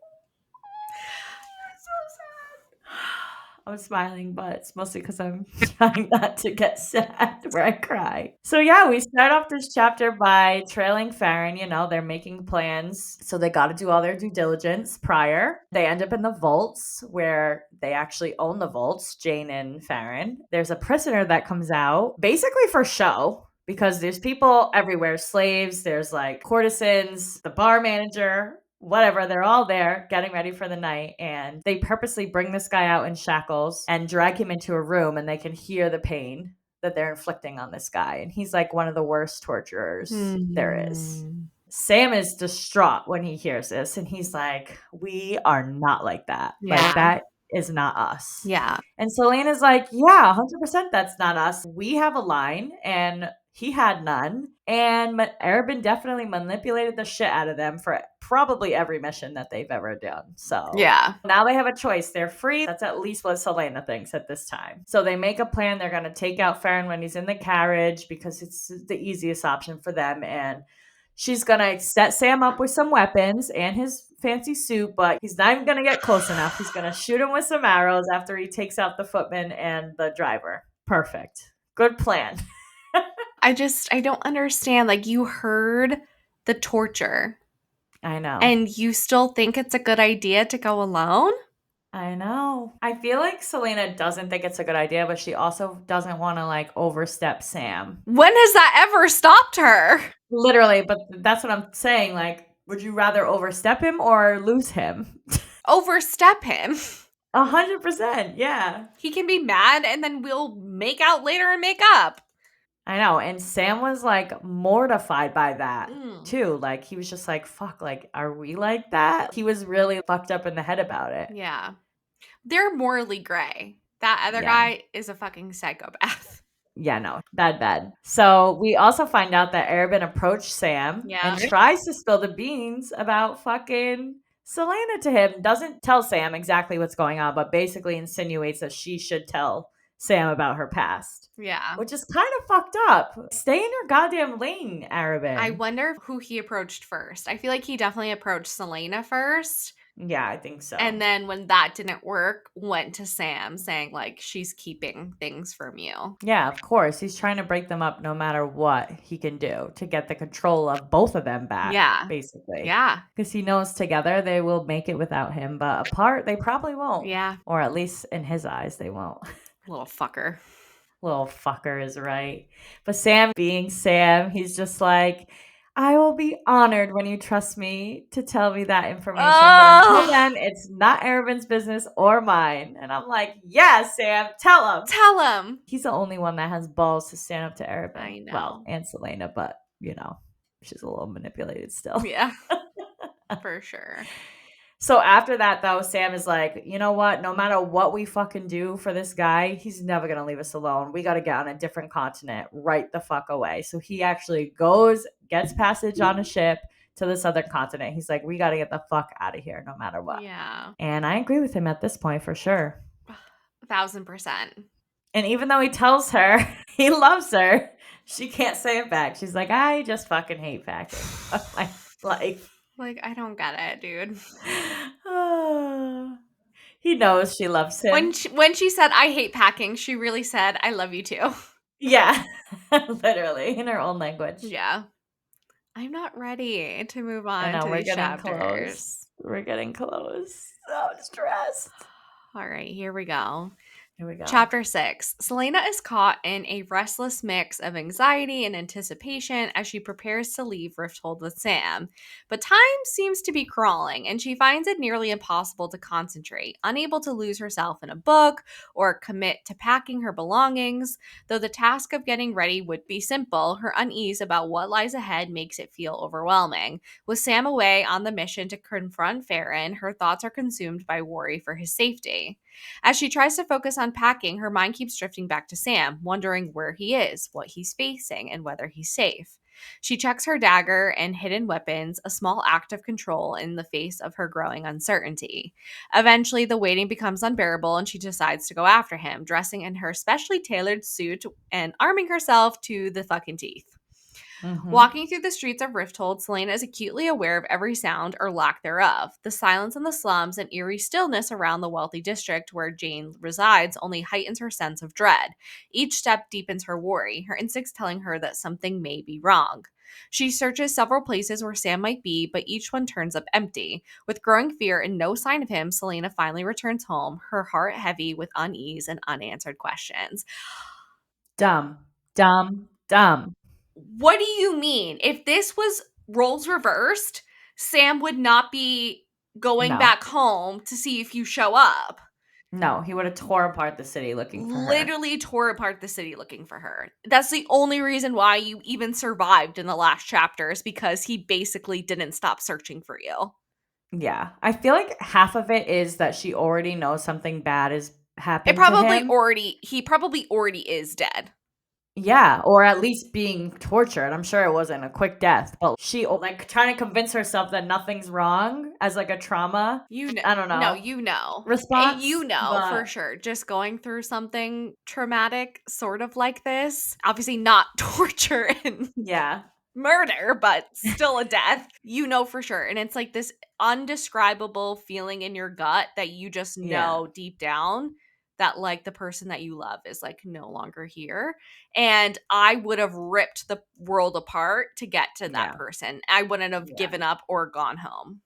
I'm smiling, but it's mostly because I'm trying not to get sad where I cry. So yeah, we start off this chapter by trailing Farron. You know, they're making plans. So they got to do all their due diligence prior. They end up in the vaults where they actually own the vaults, Jane and Farron. There's a prisoner that comes out basically for show, because there's people everywhere, slaves, there's like courtesans, the bar manager, whatever, they're all there getting ready for the night, and they purposely bring this guy out in shackles and drag him into a room, and they can hear the pain that they're inflicting on this guy, and he's like one of the worst torturers there is. Sam is distraught when he hears this, and he's like, "We are not like that. Yeah. Like, that is not us." Yeah. And Selena's like, "Yeah, 100% that's not us. We have a line, and he had none. And Arabin definitely manipulated the shit out of them for probably every mission that they've ever done." So Yeah. now they have a choice. They're free. That's at least what Selena thinks at this time. So they make a plan. They're going to take out Farron when he's in the carriage because it's the easiest option for them. And she's going to set Sam up with some weapons and his fancy suit, but he's not even going to get close enough. He's going to shoot him with some arrows after he takes out the footman and the driver. Perfect. Good plan. I don't understand. Like, you heard the torture I know. and you still think it's a good idea to go alone? I know. I feel like Selena doesn't think it's a good idea, but she also doesn't want to like overstep Sam. When has that ever stopped her? Literally, but that's what I'm saying. Like, would you rather overstep him or lose him? Overstep him. 100%. Yeah. He can be mad and then we'll make out later and make up. I know. And Sam was like mortified by that Mm. too. Like, he was just like, fuck, like, are we like that? He was really fucked up in the head about it. Yeah. They're morally gray. That other Yeah. guy is a fucking psychopath. Yeah, no, bad. So we also find out that Arabin approached Sam Yeah. and tries to spill the beans about fucking Selena to him. Doesn't tell Sam exactly what's going on, but basically insinuates that she should tell Sam about her past. Yeah. Which is kind of fucked up. Stay in your goddamn lane, Arabin. I wonder who he approached first. I feel like he definitely approached Selena first. Yeah, I think so. And then when that didn't work, went to Sam saying, like, she's keeping things from you. Yeah, of course. He's trying to break them up no matter what he can do to get the control of both of them back. Yeah. Basically. Yeah. Because he knows together they will make it without him, but apart they probably won't. Yeah. Or at least in his eyes, they won't. Little fucker. Little fucker is right. But Sam being Sam, he's just like, I will be honored when you trust me to tell me that information. But until then, it's not Arabin's business or mine. And I'm like, yeah, Sam, tell him. Tell him. He's the only one that has balls to stand up to Arabin. I know. Well, and Selena, but, you know, she's a little manipulated still. Yeah. For sure. So after that, though, Sam is like, you know what? No matter what we fucking do for this guy, he's never going to leave us alone. We got to get on a different continent right the fuck away. So he actually goes, gets passage on a ship to this other continent. He's like, we got to get the fuck out of here no matter what. Yeah. And I agree with him at this point for sure. 1000%. And even though he tells her he loves her, she can't say it back. She's like, I just fucking hate packing. Like, I don't get it, dude. He knows she loves him. When she said, I hate packing, she really said, I love you too. Yeah, literally, in her own language. Yeah. I'm not ready to move on to we're these getting chapters. close. We're getting close. So stressed. All right, here we go. Here we go. Chapter 6. Selena is caught in a restless mix of anxiety and anticipation as she prepares to leave Rifthold with Sam. But time seems to be crawling, and she finds it nearly impossible to concentrate, unable to lose herself in a book or commit to packing her belongings. Though the task of getting ready would be simple, her unease about what lies ahead makes it feel overwhelming. With Sam away on the mission to confront Farron, her thoughts are consumed by worry for his safety. As she tries to focus on packing, her mind keeps drifting back to Sam, wondering where he is, what he's facing, and whether he's safe. She checks her dagger and hidden weapons, a small act of control in the face of her growing uncertainty. Eventually, the waiting becomes unbearable and she decides to go after him, dressing in her specially tailored suit and arming herself to the fucking teeth. Walking through the streets of Rifthold, Selena is acutely aware of every sound or lack thereof. The silence in the slums and eerie stillness around the wealthy district where Jane resides only heightens her sense of dread. Each step deepens her worry, her instincts telling her that something may be wrong. She searches several places where Sam might be, but each one turns up empty. With growing fear and no sign of him, Selena finally returns home, her heart heavy with unease and unanswered questions. Dumb. What do you mean? If this was roles reversed, Sam would not be going back home to see if you show up. No, he would have tore apart the city looking for her. Literally tore apart the city looking for her. That's the only reason why you even survived in the last chapters, because he basically didn't stop searching for you. Yeah. I feel like half of it is that she already knows something bad is happening He probably already is dead. Yeah, or at least being tortured. I'm sure it wasn't a quick death, but she like trying to convince herself that nothing's wrong as like a trauma. I don't know. No, you know. Response. For sure. Just going through something traumatic, sort of like this. Obviously not torture and yeah. murder, but still a death. You know for sure. And it's like this undescribable feeling in your gut that you just Yeah. know deep down that like the person that you love is like no longer here. And I would have ripped the world apart to get to that Yeah. person. I wouldn't have Yeah. given up or gone home.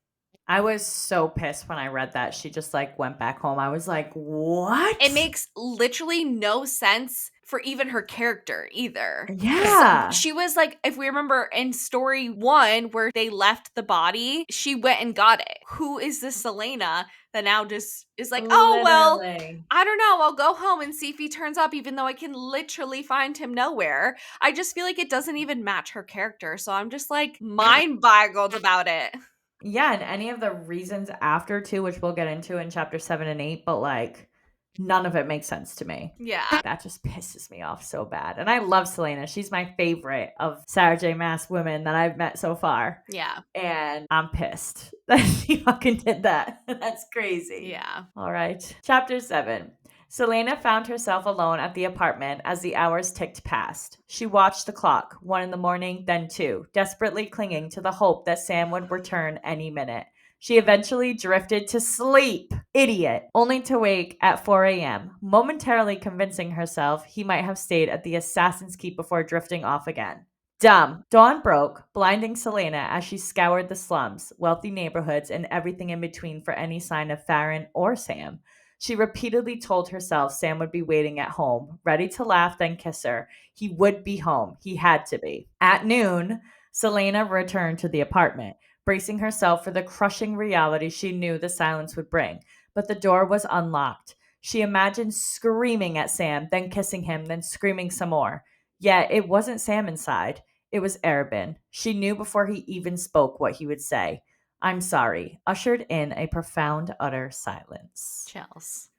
I was so pissed when I read that she just like went back home. I was like, "What?" It makes literally no sense for even her character either. Yeah. She was like, if we remember in story 1 where they left the body, she went and got it. Who is this Selena that now just is like, "Oh, well, Literally. I don't know. I'll go home and see if he turns up, even though I can literally find him nowhere." I just feel like it doesn't even match her character. So I'm just like mind boggled about it. Yeah, and any of the reasons after too, which we'll get into in chapter 7 and 8, but like none of it makes sense to me. Yeah. That just pisses me off so bad. And I love Selena. She's my favorite of Sarah J. Maas women that I've met so far. Yeah. And I'm pissed that she fucking did that. That's crazy. Yeah. All right. Chapter 7. Selena found herself alone at the apartment as the hours ticked past. She watched the clock, 1 in the morning, then 2, desperately clinging to the hope that Sam would return any minute. She eventually drifted to sleep, idiot, only to wake at 4 a.m., momentarily convincing herself he might have stayed at the Assassin's Keep before drifting off again. Dumb. Dawn broke, blinding Selena as she scoured the slums, wealthy neighborhoods, and everything in between for any sign of Farron or Sam. She repeatedly told herself Sam would be waiting at home, ready to laugh, then kiss her. He would be home. He had to be. At noon, Selena returned to the apartment, bracing herself for the crushing reality she knew the silence would bring. But the door was unlocked. She imagined screaming at Sam, then kissing him, then screaming some more. Yet it wasn't Sam inside. It was Arabin. She knew before he even spoke what he would say. "I'm sorry," ushered in a profound, utter silence. Chills.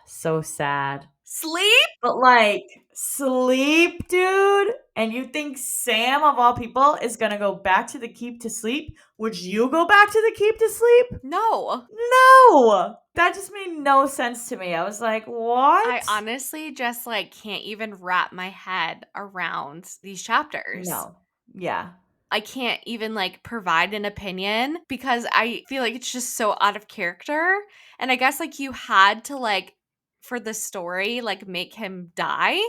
So sad. Sleep? But like, sleep, dude? And you think Sam, of all people, is gonna go back to the keep to sleep? Would you go back to the keep to sleep? No. No! That just made no sense to me. I was like, I what? honestly just like can't even wrap my head around these chapters. No. Yeah. I can't even like provide an opinion because I feel like it's just so out of character. And I guess like you had to like for the story like make him die.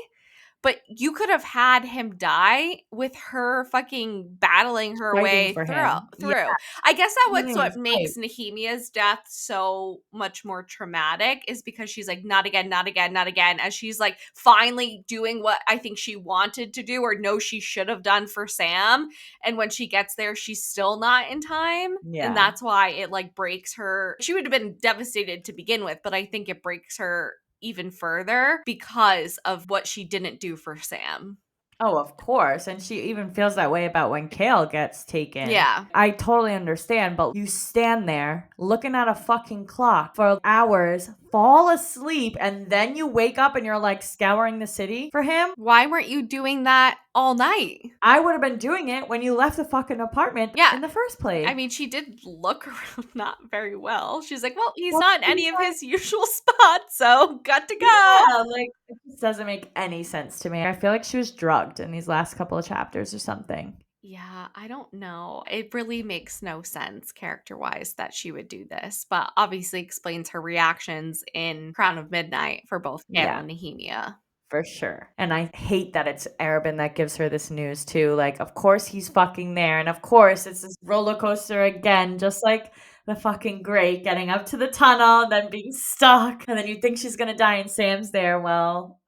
But you could have had him die with her fucking battling her Fighting way for through. him. Yeah. I guess that He what's didn't even what fight. makes Nehemia's death so much more traumatic is because she's like, not again, not again, not again, as she's like finally doing what I think she wanted to do or know she should have done for Sam. And when she gets there, she's still not in time. And Yeah. that's why it like breaks her. She would have been devastated to begin with, but I think it breaks her even further because of what she didn't do for Sam. Oh, of course. And she even feels that way about when Kale gets taken. Yeah. I totally understand, but you stand there looking at a fucking clock for hours, fall asleep, and then you wake up and you're like scouring the city for him. Why weren't you doing that all night? I would have been doing it when you left the fucking apartment Yeah. in the first place. I mean, she did look around not very well. She's like, well, he's Well, not in any of his usual spots, so got to go. yeah, like it just doesn't make any sense to me. I feel like she was drugged in these last couple of chapters or something. Yeah, I don't know. It really makes no sense character wise that she would do this, but obviously explains her reactions in Crown of Midnight for both Kale Yeah. and Nehemia. For sure. And I hate that it's Arabin that gives her this news too. Like, of course he's fucking there. And of course it's this roller coaster again, just like the fucking great getting up to the tunnel, then being stuck. And then you think she's gonna die and Sam's there. Well,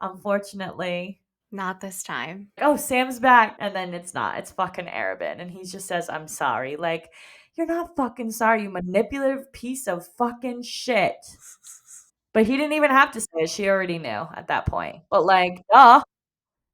unfortunately. Not this time. Oh, Sam's back. And then it's not. It's fucking Arabin. And he just says, "I'm sorry." Like, you're not fucking sorry, you manipulative piece of fucking shit. But he didn't even have to say it. She already knew at that point. But like, duh.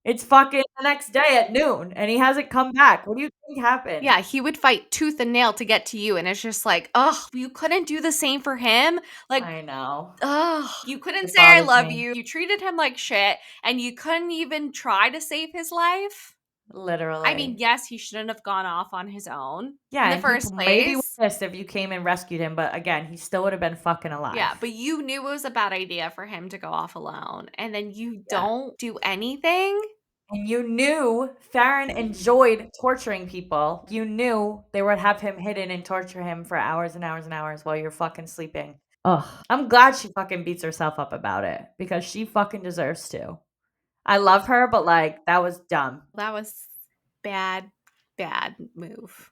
It's fucking the next day at noon, and he hasn't come back. What do you think happened? Yeah, he would fight tooth and nail to get to you, and it's just like, ugh, you couldn't do the same for him? Like, I know. ugh, you couldn't It say I bothers love me. you. You treated him like shit, and you couldn't even try to save his life? I mean, Literally. yes, he shouldn't have gone off on his own Yeah, in the and he first maybe would place. have pissed if you came and rescued him, but again, he still would have been fucking alive. Yeah, but you knew it was a bad idea for him to go off alone, and then you Yeah. don't do anything? And you knew Farron enjoyed torturing people. You knew they would have him hidden and torture him for hours and hours and hours while you're fucking sleeping. Ugh. I'm glad she fucking beats herself up about it because she fucking deserves to. I love her, but like that was dumb. That was bad, bad move.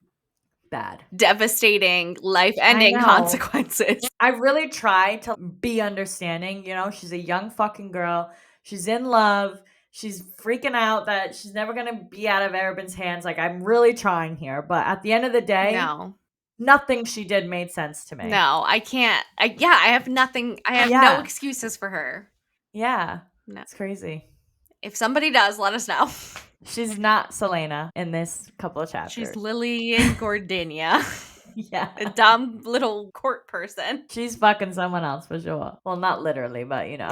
Bad. Devastating, I life-ending know. consequences. I really tried to be understanding, you know, she's a young fucking girl. She's in love. She's freaking out that she's never going to be out of Arabin's hands. Like, I'm really trying here. But at the end of the day, No. nothing she did made sense to me. No, I can't. I have nothing. I have no Yeah. excuses for her. Yeah. No. It's crazy. If somebody does, let us know. She's not Selena in this couple of chapters. She's Lillian Gordinia, Yeah. a dumb little court person. She's fucking someone else for sure. Well, not literally, but you know.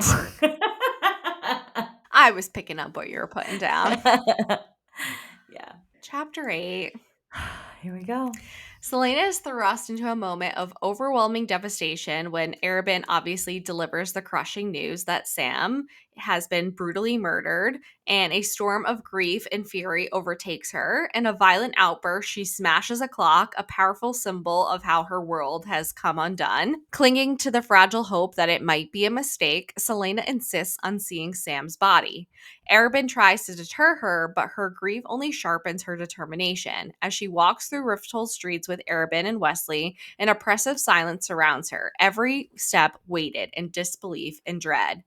I was picking up what you were putting down. Yeah. Chapter 8. Here we go. Selena is thrust into a moment of overwhelming devastation when Arabin obviously delivers the crushing news that Sam has been brutally murdered, and a storm of grief and fury overtakes her. In a violent outburst, she smashes a clock, a powerful symbol of how her world has come undone. Clinging to the fragile hope that it might be a mistake, Selena insists on seeing Sam's body. Arabin tries to deter her, but her grief only sharpens her determination. As she walks through Rifthold streets with Arabin and Wesley, an oppressive silence surrounds her, every step weighted in disbelief and dread.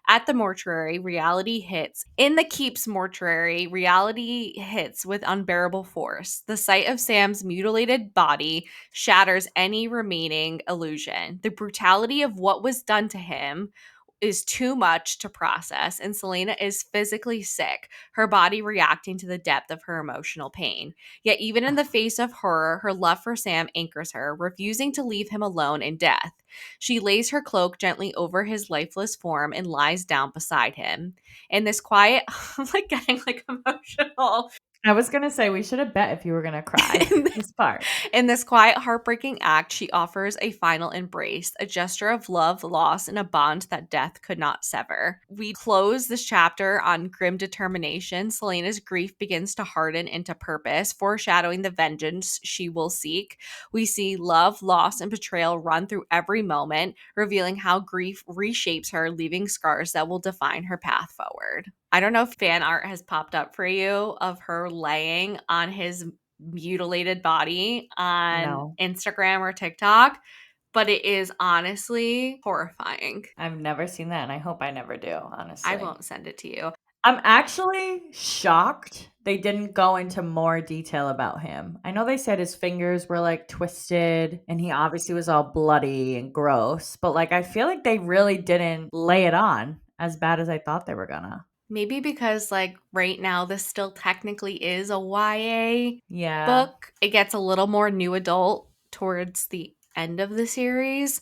At the mortuary, reality hits. In the Keep's mortuary, reality hits with unbearable force. The sight of Sam's mutilated body shatters any remaining illusion. The brutality of what was done to him is too much to process, and Selena is physically sick, her body reacting to the depth of her emotional pain. Yet, even in the face of horror, her love for Sam anchors her, refusing to leave him alone in death. She lays her cloak gently over his lifeless form and lies down beside him. In this quiet, I'm like getting like emotional. I was gonna say we should have bet if you were gonna cry. This part. In this quiet, heartbreaking act, she offers a final embrace, a gesture of love, loss, and a bond that death could not sever. We close this chapter on grim determination. Selena's grief begins to harden into purpose, foreshadowing the vengeance she will seek. We see love, loss, and betrayal run through every moment, revealing how grief reshapes her, leaving scars that will define her path forward. I don't know if fan art has popped up for you of her laying on his mutilated body on No. Instagram or TikTok, but it is honestly horrifying. I've never seen that, and I hope I never do, honestly. I won't send it to you. I'm actually shocked they didn't go into more detail about him. I know they said his fingers were like twisted and he obviously was all bloody and gross, but like I feel like they really didn't lay it on as bad as I thought they were gonna. Maybe because like right now this still technically is a YA Yeah. book. It gets a little more new adult towards the end of the series.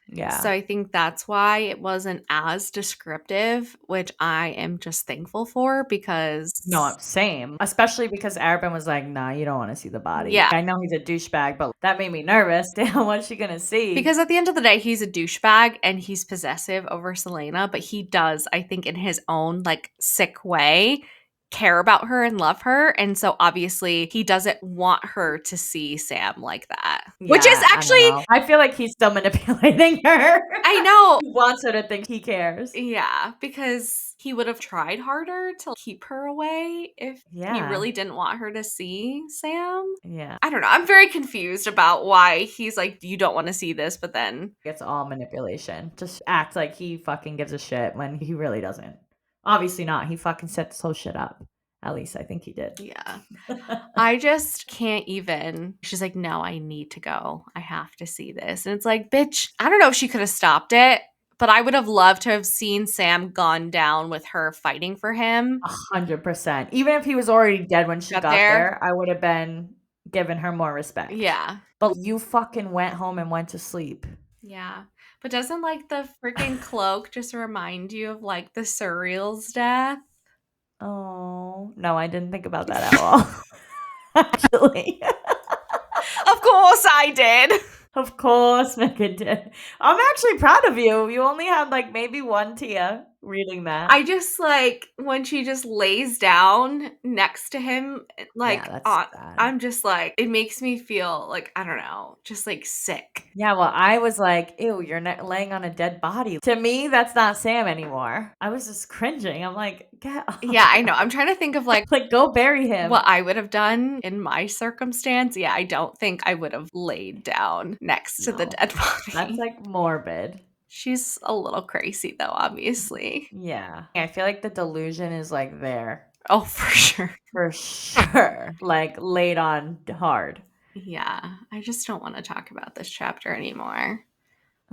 Yeah. So I think that's why it wasn't as descriptive, which I am just thankful for because No, same. Especially because Arabin was like, nah, you don't want to see the body. Yeah. I know he's a douchebag, but that made me nervous. Damn, what's she gonna see? Because at the end of the day, he's a douchebag and he's possessive over Selena, but he does, I think, in his own like sick way, care about her and love her. And so obviously he doesn't want her to see Sam like that. Which is actually I feel like he's still manipulating her. I know. He wants her to think he cares. Yeah, because he would have tried harder to keep her away if he really didn't want her to see Sam. Yeah. I don't know. I'm very confused about why he's like, you don't want to see this, but then it's all manipulation. Just act like he fucking gives a shit when he really doesn't. Obviously not. He fucking set this whole shit up. At least I think he did. Yeah. I just can't even. She's like, no, I need to go. I have to see this. And it's like, bitch, I don't know if she could have stopped it, but I would have loved to have seen Sam gone down with her fighting for him. 100%. Even if he was already dead when she got there, I would have been giving her more respect. Yeah. But you fucking went home and went to sleep. Yeah. But doesn't like the freaking cloak just remind you of like the Surreal's death? Oh, no, I didn't think about that at all. Actually. Of course I did. Of course Megan did. I'm actually proud of you. You only had like maybe one tear reading that. I just like when she just lays down next to him, Yeah, like that's sad. I'm just like, it makes me feel like, I don't know, just like sick. Yeah, well, I was like, "Ew, you're laying on a dead body." To me, that's not Sam anymore. I was just cringing. I'm like, "Get Yeah, off, I know. I'm girl." trying to think of like Like, go bury him. what I would have done in my circumstance. Yeah, I don't think I would have laid down next to the No. dead That's, body. like, morbid. She's a little crazy though, obviously. Yeah. I feel like the delusion is, like, there Oh, for sure. for sure, like, laid on hard. Yeah, I just don't want to talk about this chapter anymore.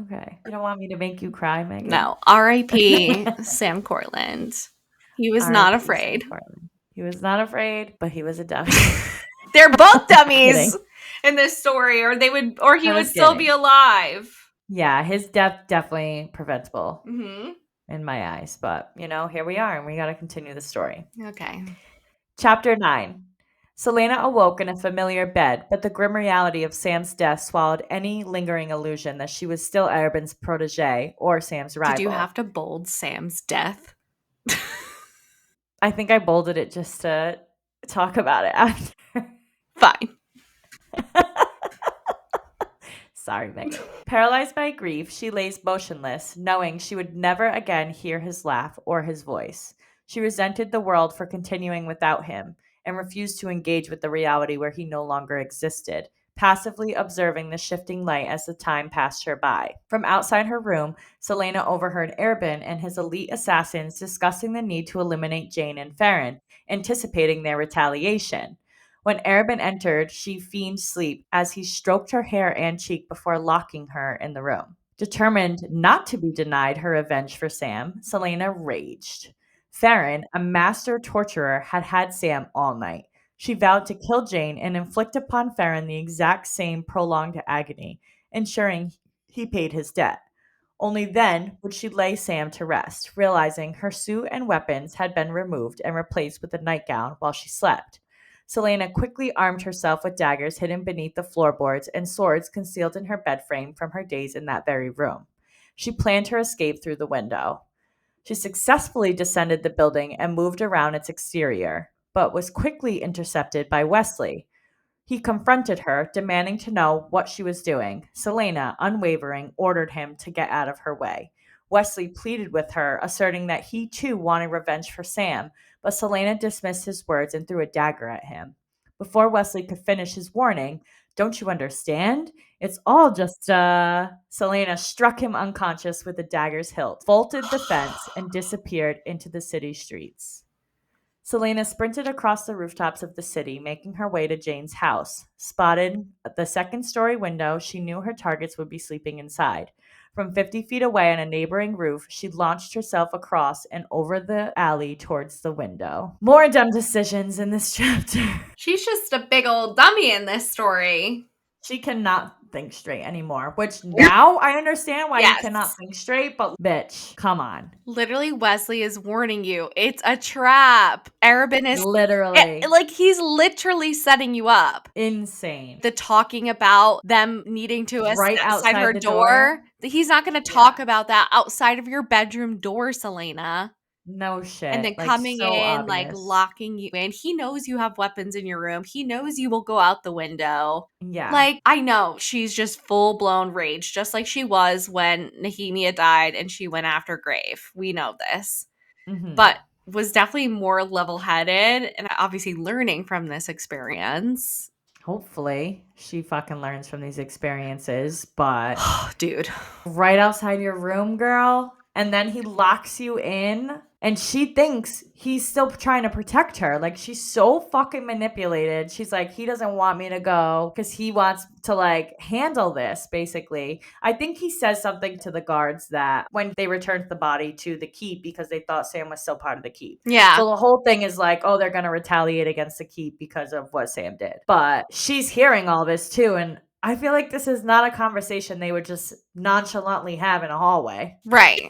Okay. You don't want me to make you cry, Megan? No, R.I.P. Sam Cortland. He was not R.I.P. Sam afraid. Portman. He was not afraid, but he was a dummy. They're both Kidding. dummies in this story, or he I would was still be kidding. alive. Yeah, his death definitely preventable Mm-hmm. in my eyes, but, here we are, and we gotta continue the story. Okay. Chapter 9. Selena awoke in a familiar bed, but the grim reality of Sam's death swallowed any lingering illusion that she was still Arabin's protege or Sam's Did you rival. have to bold Sam's death? I think I bolded it just to talk about it after. Fine. Sorry, Megan. Paralyzed by grief, she lays motionless, knowing she would never again hear his laugh or his voice. She resented the world for continuing without him and refused to engage with the reality where he no longer existed, passively observing the shifting light as the time passed her by. From outside her room, Selena overheard Erben and his elite assassins discussing the need to eliminate Jane and Farron, anticipating their retaliation. When Arabin entered, she feigned sleep as he stroked her hair and cheek before locking her in the room. Determined not to be denied her revenge for Sam, Selena raged. Farron, a master torturer, had had Sam all night. She vowed to kill Jane and inflict upon Farron the exact same prolonged agony, ensuring he paid his debt. Only then would she lay Sam to rest, realizing her suit and weapons had been removed and replaced with a nightgown while she slept. Selena quickly armed herself with daggers hidden beneath the floorboards and swords concealed in her bed frame from her days in that very room. She planned her escape through the window. She successfully descended the building and moved around its exterior, but was quickly intercepted by Wesley. He confronted her, demanding to know what she was doing. Selena, unwavering, ordered him to get out of her way. Wesley pleaded with her, asserting that he too wanted revenge for Sam, but Selena dismissed his words and threw a dagger at him. Before Wesley could finish his warning, "Don't you understand? It's all just, Selena struck him unconscious with the dagger's hilt, vaulted the fence, and disappeared into the city streets. Selena sprinted across the rooftops of the city, making her way to Jane's house. Spotted at the second-story window, she knew her targets would be sleeping inside. From 50 feet away on a neighboring roof, she launched herself across and over the alley towards the window. More dumb decisions in this chapter. She's just a big old dummy in this story. She cannot think straight anymore, which now I understand why you cannot Yes. think straight, but bitch, come on. Literally, Wesley is warning you. It's a trap. Arabin is Literally like he's literally setting you up. insane. The talking about them needing to Right outside her outside the door. door. He's not going to Yeah. talk about that outside of your bedroom door, Selena. No And shit. then Like, coming so in, like obvious. locking you in. He knows you have weapons in your room. He knows you will go out the window. Yeah. Like, I know she's just full blown rage, just like she was when Nehemia died and she went after Grave. We know this. Mhm. But was definitely more level headed and obviously learning from this experience. Hopefully, she fucking learns from these experiences, but Dude. right outside your room, girl, and then he locks you in, and she thinks he's still trying to protect her. Like, she's so fucking manipulated. She's like, he doesn't want me to go because he wants to, like, handle this, basically. I think he says something to the guards that when they returned the body to the keep because they thought Sam was still part of the keep. Yeah. So the whole thing is like, oh, they're going to retaliate against the keep because of what Sam did. But she's hearing all this too, and I feel like this is not a conversation they would just nonchalantly have in a hallway. Right.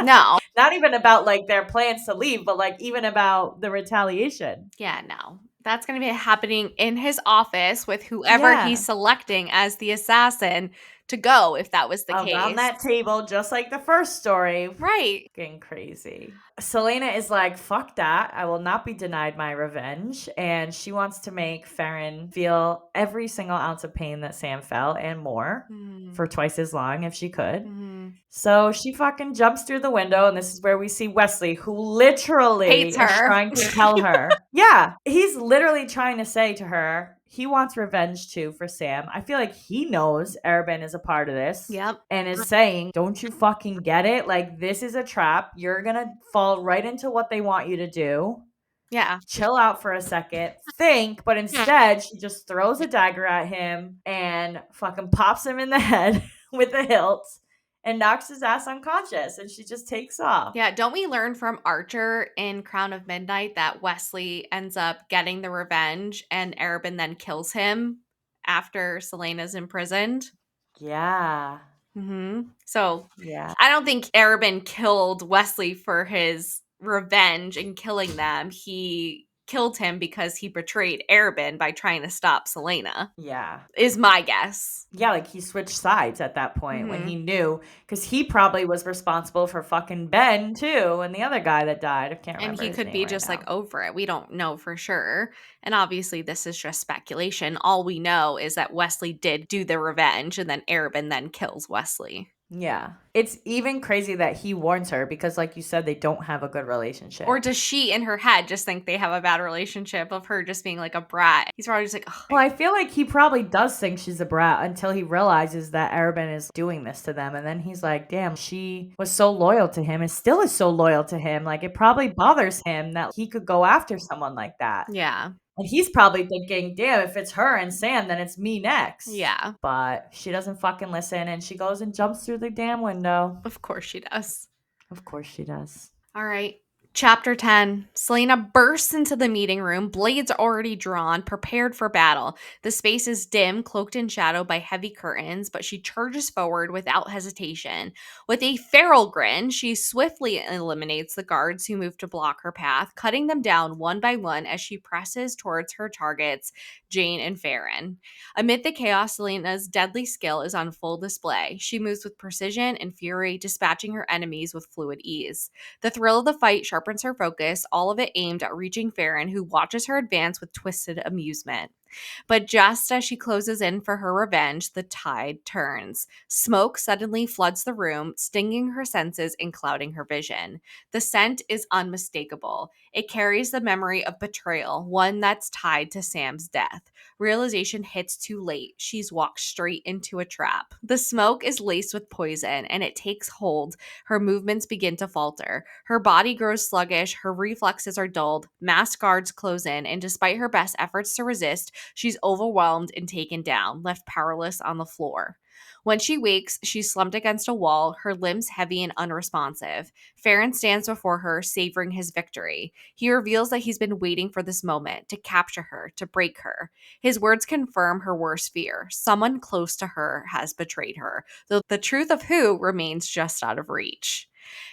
No. Not even about like their plans to leave, but like even about the retaliation. Yeah, no. That's going to be happening in his office with whoever Yeah. he's selecting as the assassin to go if that was the Around case. that table, just like the first story. Right. Fucking crazy. Selena is like, fuck that. I will not be denied my revenge. And she wants to make Farron feel every single ounce of pain that Sam felt and more for twice as long if she could. Mm-hmm. So she fucking jumps through the window, and this is where we see Wesley, who literally Hates is her. trying to tell her. Yeah, he's literally trying to say to her, he wants revenge too for Sam. I feel like he knows Arabin is a part of this. Yep. And is saying, don't you fucking get it? Like, this is a trap. You're gonna fall right into what they want you to do. Yeah. Chill out for a second, think, but instead she just throws a dagger at him and fucking pops him in the head with the hilt and knocks his ass unconscious, and she just takes off. Yeah, don't we learn from Archer in Crown of Midnight that Wesley ends up getting the revenge and Arabin then kills him after Selena's imprisoned? Yeah. So Yeah. I don't think Arabin killed Wesley for his revenge in killing them. He killed him because he betrayed Arabin by trying to stop Selena, Yeah. is my guess. Yeah, like he switched sides at that point when Mhm. he knew, because he probably was responsible for fucking Ben too, and the other guy that died. I can't And remember he his could name be right just like now. over it. We don't know for sure. And obviously, this is just speculation. All we know is that Wesley did do the revenge, and then Arabin then kills Wesley. Yeah. It's even crazy that he warns her because, like you said, they don't have a good relationship. Or does she, in her head, just think they have a bad relationship of her just being like a brat? He's probably just like, oh. Well, I feel like he probably does think she's a brat until he realizes that Arabin is doing this to them. And then he's like, damn, she was so loyal to him and still is so loyal to him. Like, it probably bothers him that he could go after someone like that. Yeah. And he's probably thinking, damn, if it's her and Sam, then it's me next. Yeah. But she doesn't fucking listen, and she goes and jumps through the damn window. Of course she does. Of course she does. All right. Chapter 10. Selena bursts into the meeting room, blades already drawn, prepared for battle. The space is dim, cloaked in shadow by heavy curtains, but she charges forward without hesitation. With a feral grin, she swiftly eliminates the guards who move to block her path, cutting them down one by one as she presses towards her targets, Jane and Farron. Amid the chaos, Selena's deadly skill is on full display. She moves with precision and fury, dispatching her enemies with fluid ease. The thrill of the fight sharpens her focus, all of it aimed at reaching Farron, who watches her advance with twisted amusement. But just as she closes in for her revenge, the tide turns. Smoke suddenly floods the room, stinging her senses and clouding her vision. The scent is unmistakable. It carries the memory of betrayal, one that's tied to Sam's death. Realization hits too late. She's walked straight into a trap. The smoke is laced with poison, and it takes hold. Her movements begin to falter. Her body grows sluggish, her reflexes are dulled, masked guards close in, and despite her best efforts to resist, she's overwhelmed and taken down, left powerless on the floor. When she wakes, she's slumped against a wall, her limbs heavy and unresponsive. Farron stands before her, savoring his victory. He reveals that he's been waiting for this moment, to capture her, to break her. His words confirm her worst fear. Someone close to her has betrayed her, though the truth of who remains just out of reach.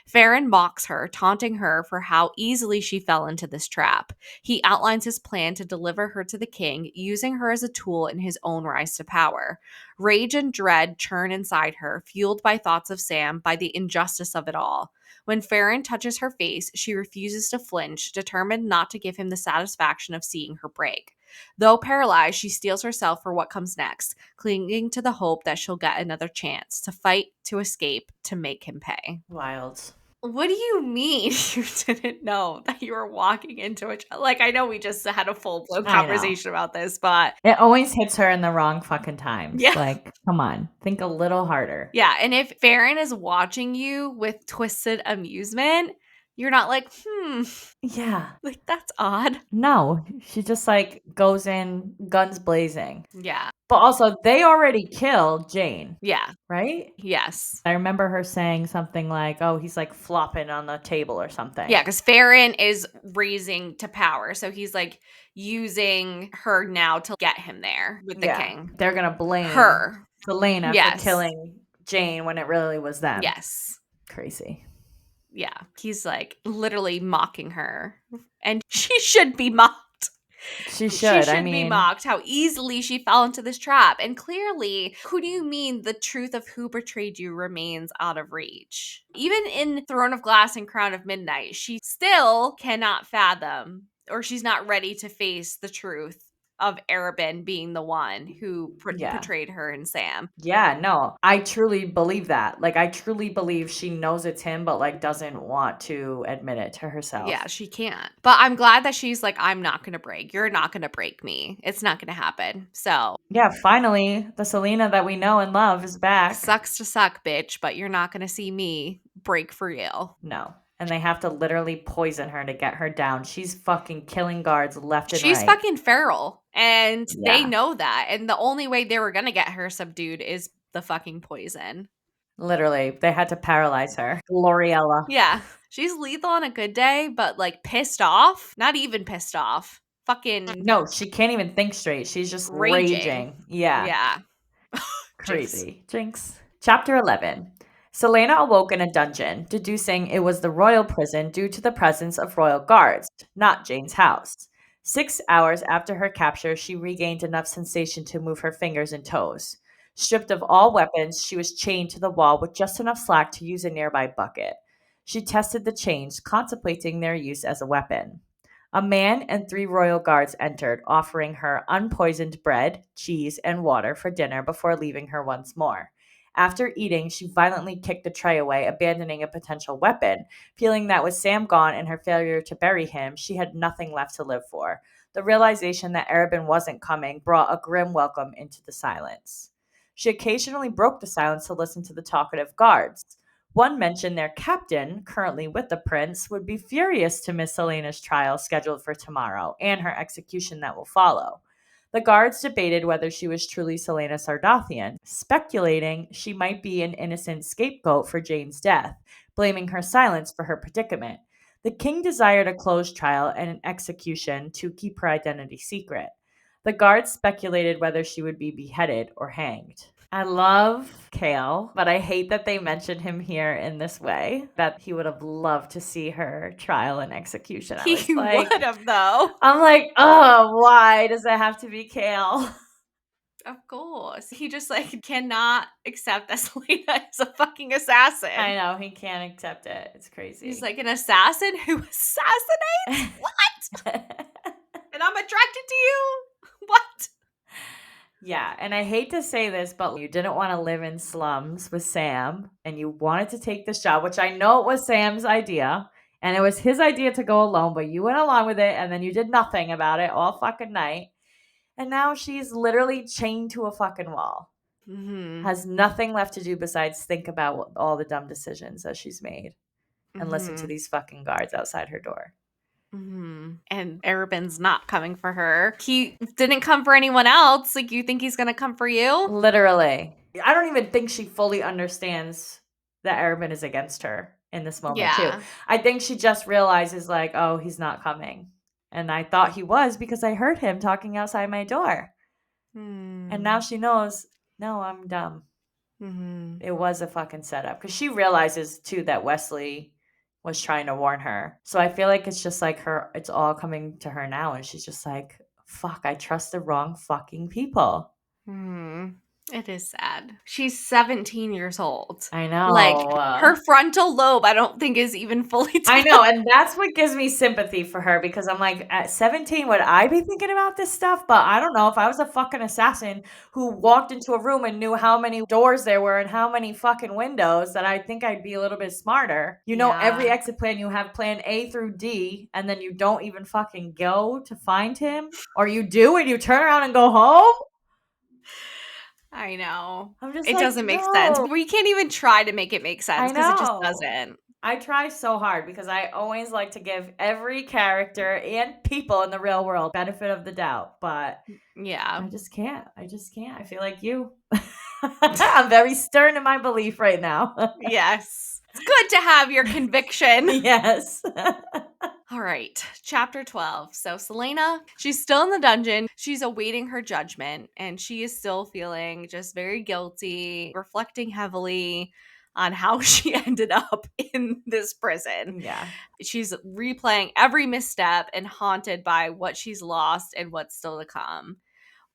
Farron mocks her, taunting her for how easily she fell into this trap. He outlines his plan to deliver her to the king, using her as a tool in his own rise to power. Rage and dread churn inside her, fueled by thoughts of Sam, by the injustice of it all. When Farron touches her face, she refuses to flinch, determined not to give him the satisfaction of seeing her break. Though paralyzed, she steels herself for what comes next, clinging to the hope that she'll get another chance to fight, to escape, to make him pay. Wild. What do you mean you didn't know that you were walking into like, I know we just had a full-blown I know. conversation about this, but It always hits her in the wrong fucking times. Yeah. Like, come on. Think a little harder. yeah, and if Farron is watching you with twisted amusement, you're not like, Yeah. like that's odd. No. She just like goes in guns blazing. Yeah. But also, they already killed Jane, Yeah. right? Yes. I remember her saying something like, oh, he's like flopping on the table or something. Yeah, because Farron is raising to power. So he's like using her now to get him there with the king. They're going to blame Her. Selena Yes. for killing Jane when it really was them. Yes. Crazy. Yeah. He's like literally mocking her. And she should be mocked. She She should. I should be mean, mocked how easily she fell into this trap. And clearly, who do you mean the truth of who betrayed you remains out of reach? Even in Throne of Glass and Crown of Midnight, she still cannot fathom, or she's not ready to face the truth of Arabin being the one who yeah. betrayed her and Sam. Yeah, no. I truly believe that. Like, I truly believe she knows it's him, but, like, doesn't want to admit it to Yeah, herself. she can't. But I'm glad that she's like, I'm not going to break. You're not going to break me. It's not going to happen. So Yeah, finally, the Selena that we know and love is back. sucks to suck, bitch, but you're not going to see me break for you. No. And they have to literally poison her to get her down. She's fucking killing guards left and She's right. fucking feral, and they Yeah. know that. And the only way they were going to get her subdued is the fucking poison. Literally, they had to paralyze her. Gloriella. Yeah, she's lethal on a good day, but like pissed off, not even pissed off, fucking No, she can't even think straight. She's just raging. raging. Yeah. Yeah. Jinx. Crazy. Jinx. Chapter 11. Selena awoke in a dungeon, deducing it was the royal prison due to the presence of royal guards, not Jane's house. 6 hours after her capture, she regained enough sensation to move her fingers and toes. Stripped of all weapons, she was chained to the wall with just enough slack to use a nearby bucket. She tested the chains, contemplating their use as a weapon. A man and 3 royal guards entered, offering her unpoisoned bread, cheese, and water for dinner before leaving her once more. After eating, she violently kicked the tray away, abandoning a potential weapon, feeling that with Sam gone and her failure to bury him, she had nothing left to live for. The realization that Arabin wasn't coming brought a grim welcome into the silence. She occasionally broke the silence to listen to the talkative guards. One mentioned their captain, currently with the prince, would be furious to miss Selena's trial scheduled for tomorrow and her execution that will follow. The guards debated whether she was truly Selena Sardathian, speculating she might be an innocent scapegoat for Jane's death, blaming her silence for her predicament. The king desired a closed trial and an execution to keep her identity secret. The guards speculated whether she would be beheaded or hanged. I love Kale, but I hate that they mentioned him here in this way. That he would have loved to see her trial and execution. I was He like, would have, though. I'm like, oh, why does it have to be Kale? Of course. He just like cannot accept that Selena is a fucking assassin. I know, he can't accept it. It's He's crazy. like an assassin who assassinates? What? And I'm attracted to you? What? Yeah, and I hate to say this, but you didn't want to live in slums with Sam and you wanted to take this job, which I know it was Sam's idea and it was his idea to go alone, but you went along with it and then you did nothing about it all fucking night. And now she's literally chained to a fucking wall. Mm-hmm. Has nothing left to do besides think about all the dumb decisions that she's made and listen to Mm-hmm. these fucking guards outside her door. Mm-hmm. And Arabin's not coming for her. He didn't come for anyone else. Like, you think he's gonna come for you? Literally. I don't even think she fully understands that Arabin is against her in this moment, too. Yeah. I think she just realizes, like, oh, he's not coming. And I thought he was because I heard him talking outside my door. And now she knows, no, I'm dumb. Mm-hmm. It was a fucking setup. Because she realizes, too, that Wesley was trying to warn her. So I feel like it's just like it's all coming to her now. And she's just like, fuck, I trust the wrong fucking people. Hmm. It is sad. She's 17 years old. I Like, know. her frontal lobe, I don't think is even fully I developed. know, and that's what gives me sympathy for her because I'm like, at 17, would I be thinking about this stuff? But I don't know. If I was a fucking assassin who walked into a room and knew how many doors there were and how many fucking windows, that I think I'd be a little bit smarter. You know, every Yeah. exit plan, you have plan A through D, and then you don't even fucking go to find him, or you do and you turn around and go home. I know. I'm just It like, doesn't make sense. no. We can't even try to make it make sense I because it just know. doesn't. I try so hard because I always like to give every character and people in the real world benefit of the doubt, but Yeah. I just can't. I just can't. I feel like you. I'm very stern in my belief right now. Yes. It's good to have your conviction. Yes. All right, chapter 12. So, Selena, she's still in the dungeon. She's awaiting her judgment, and she is still feeling just very guilty, reflecting heavily. on how she ended up in this prison. Yeah. She's replaying every misstep and haunted by what she's lost and what's still to come.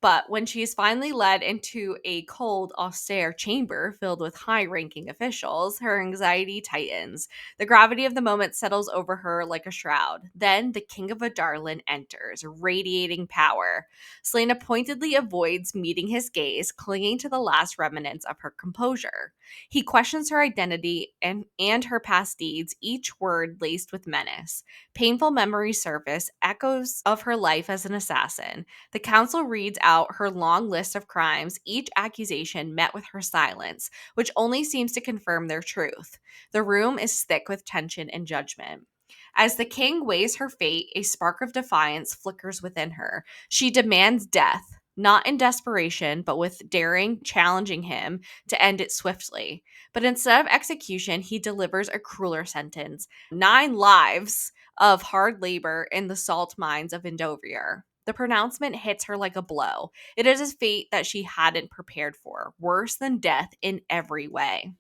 But when she is finally led into a cold, austere chamber filled with high ranking officials, her anxiety tightens. The gravity of the moment settles over her like a shroud. Then the King of Adarlan enters, radiating power. Selena pointedly avoids meeting his gaze, clinging to the last remnants of her composure. He questions her identity and her past deeds, each word laced with menace. Painful memories surface, echoes of her life as an assassin. The council reads out her long list of crimes, each accusation met with her silence, which only seems to confirm their truth. The room is thick with tension and judgment. As the king weighs her fate, a spark of defiance flickers within her. She demands death, not in desperation, but with daring, challenging him to end it swiftly. But instead of execution, he delivers a crueler sentence: 9 lives of hard labor in the salt mines of Endovier. The pronouncement hits her like a blow. It is a fate that she hadn't prepared for, worse than death in every way.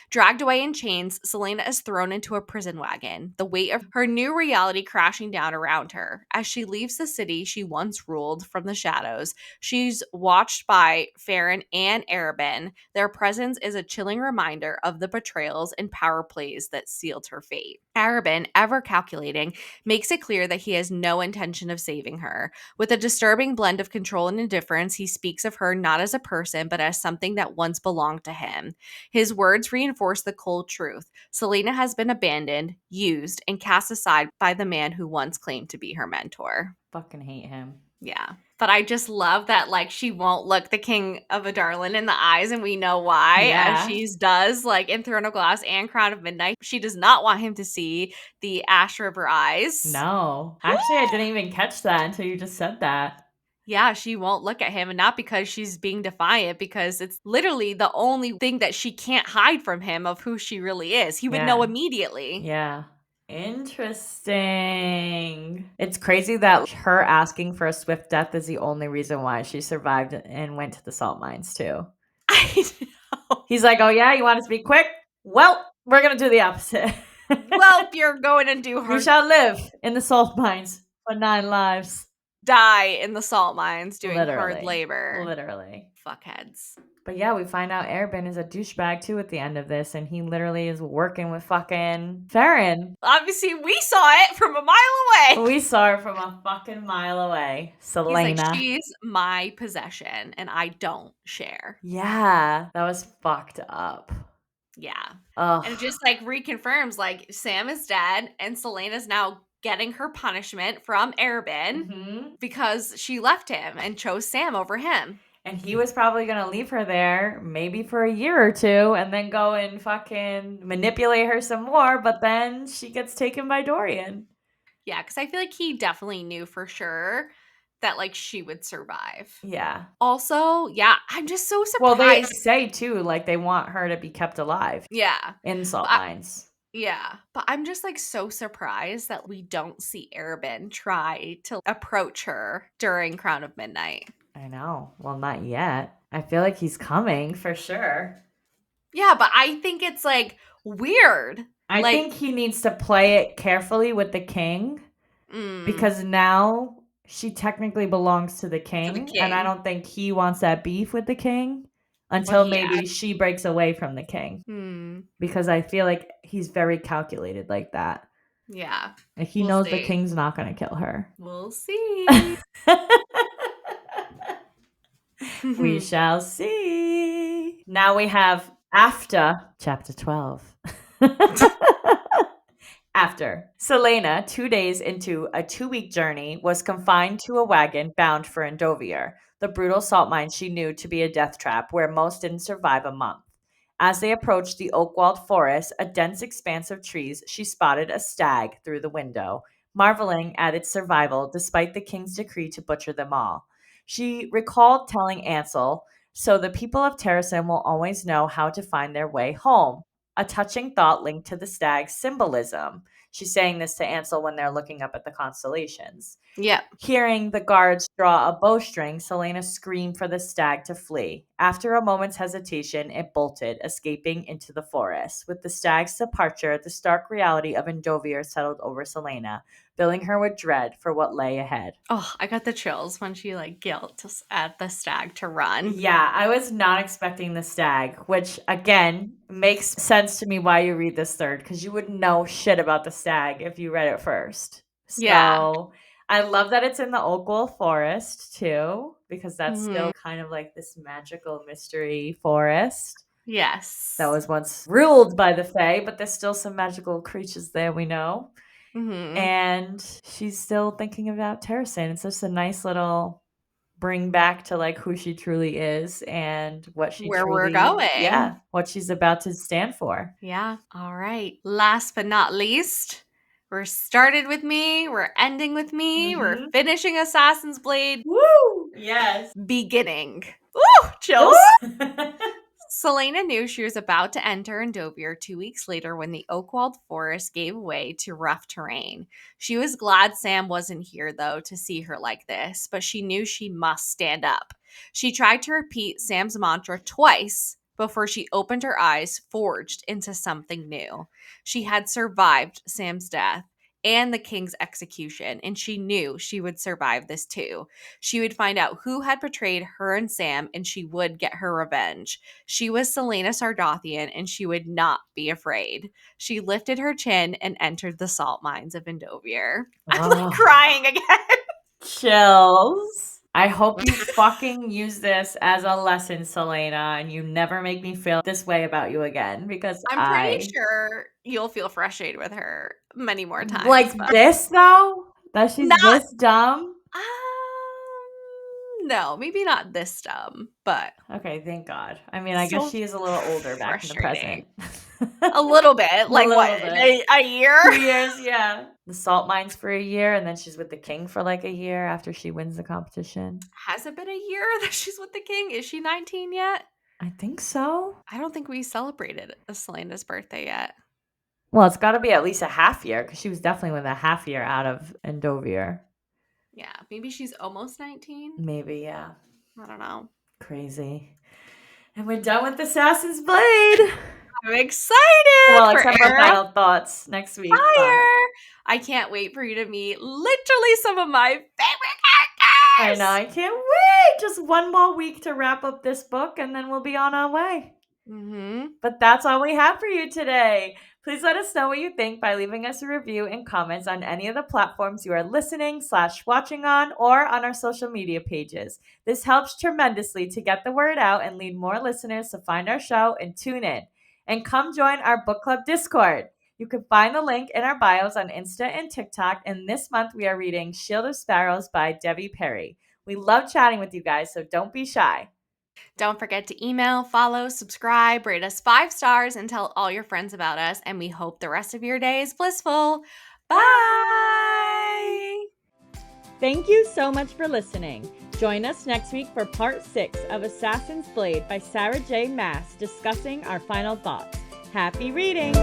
Dragged away in chains, Selena is thrown into a prison wagon, the weight of her new reality crashing down around her. As she leaves the city she once ruled from the shadows, she's watched by Farron and Arabin. Their presence is a chilling reminder of the betrayals and power plays that sealed her fate. Arabin, ever calculating, makes it clear that he has no intention of saving her. With a disturbing blend of control and indifference, he speaks of her not as a person, but as something that once belonged to him. His words reinforce the cold truth. Selena has been abandoned, used, and cast aside by the man who once claimed to be her mentor. Fucking hate him. Yeah. But I just love that, like, she won't look the King of Adarlan in the eyes, and we know why, as Yeah. she does, like, in Throne of Glass and Crown of Midnight. She does not want him to see the Ash River eyes. No. Actually, I didn't even catch that until you just said that. Yeah, she won't look at him, and not because she's being defiant, because it's literally the only thing that she can't hide from him of who she really is. He would know immediately. Yeah. Interesting. It's crazy that her asking for a swift death is the only reason why she survived and went to the salt mines, too. I know. He's like, oh, yeah, you want us to be quick? Well, we're going to do the opposite. Well, you're going to do You her shall live in the salt mines for 9 lives. die in the salt mines doing hard Literally. labor. Literally. Fuckheads. But yeah, we find out Arabin is a douchebag too at the end of this, and he literally is working with fucking Farron. Obviously, we saw it from a mile away. We saw her from a fucking mile away. Selena. He's like, she's my possession, and I don't share. Yeah, that was fucked up. Yeah. Ugh. And it just like reconfirms, like, Sam is dead, and Selena's now getting her punishment from Arabin because she left him and chose Sam over him. And he was probably going to leave her there maybe for a year or two and then go and fucking manipulate her some more. But then she gets taken by Dorian. Yeah, because I feel like he definitely knew for sure that, like, she would survive. Yeah. Also, yeah, I'm just so surprised. Well, they say too, like, they want her to be kept alive. Yeah. In salt mines. Yeah, but I'm just, like, so surprised that we don't see Arabin try to approach her during Crown of Midnight. I know. Well, not yet. I feel like he's coming for sure. Yeah, but I think it's, like, weird. I think he needs to play it carefully with the king because now she technically belongs to the king, and I don't think he wants that beef with the king until maybe she breaks away from the king. Because I feel like he's very calculated like that. Yeah. Like he knows the king's not going to kill her. We'll see. We shall see. Now we have after chapter 12. After Selena, 2 days into a 2-week journey, was confined to a wagon bound for Endovier, the brutal salt mine she knew to be a death trap where most didn't survive a month. As they approached the oak-walled forest, a dense expanse of trees, she spotted a stag through the window, marveling at its survival despite the king's decree to butcher them all. She recalled telling Ansel, so the people of Terrasen will always know how to find their way home. A touching thought linked to the stag's symbolism. She's saying this to Ansel when they're looking up at the constellations. Yeah. Hearing the guards draw a bowstring, Selena screamed for the stag to flee. After a moment's hesitation, it bolted, escaping into the forest. With the stag's departure, the stark reality of Endovier settled over Selena, filling her with dread for what lay ahead. Oh, I got the chills when she yelled at the stag to run. Yeah, I was not expecting the stag, which again makes sense to me why you read this third, because you wouldn't know shit about the stag if you read it first. Yeah. So I love that it's in the Oakville Forest too, because that's still kind of like this magical mystery forest Yes. that was once ruled by the Fae, but there's still some magical creatures there, we know. And she's still thinking about Terrasin. It's just a nice little bring back to like who she truly is and what she Where we're truly, going. what she's about to stand for. Yeah. All right. Last but not least, we're started with me. We're ending with me. We're finishing Assassin's Blade. Woo! Yes. Beginning. Woo! Chills. Woo! Selena knew she was about to enter Endovier 2 weeks later when the oak-walled forest gave way to rough terrain. She was glad Sam wasn't here, though, to see her like this, but she knew she must stand up. She tried to repeat Sam's mantra twice before she opened her eyes, forged into something new. She had survived Sam's death and the king's execution, and she knew she would survive this too. She would find out who had betrayed her and Sam, and she would get her revenge. She was Selena Sardathian, and she would not be afraid. She lifted her chin and entered the salt mines of Endovier. I'm like crying again. Chills. I hope you fucking use this as a lesson, Selena, and you never make me feel this way about you again, because I'm pretty sure you'll feel frustrated with her many more times. Like this, though? That she's this dumb? No, maybe not this dumb, but okay, thank God. I mean, I guess she is a little older back in the present. A little bit. Like what? A year? 2 years, yeah. The salt mines for a year, and then she's with the king for like a year after she wins the competition. Has it been a year that she's with the king? Is she 19 yet? I think so. I don't think we celebrated Selena's birthday yet. Well, it's got to be at least a half year, because she was definitely with a half year out of Endovier. Yeah, maybe she's almost 19. Maybe, yeah. I don't know. Crazy. And we're done with Assassin's Blade. I'm excited. Well, except for final thoughts next week. I can't wait for you to meet literally some of my favorite characters. I know. I can't wait. Just one more week to wrap up this book, and then we'll be on our way. But that's all we have for you today. Please let us know what you think by leaving us a review and comments on any of the platforms you are listening/watching on, or on our social media pages. This helps tremendously to get the word out and lead more listeners to find our show and tune in. And come join our book club Discord. You can find the link in our bios on Insta and TikTok. And this month we are reading Shield of Sparrows by Debbie Perry. We love chatting with you guys, so don't be shy. Don't forget to email, follow, subscribe, rate us 5 stars, and tell all your friends about us. And we hope the rest of your day is blissful. Bye! Thank you so much for listening. Join us next week for part 6 of Assassin's Blade by Sarah J. Maas, discussing our final thoughts. Happy reading!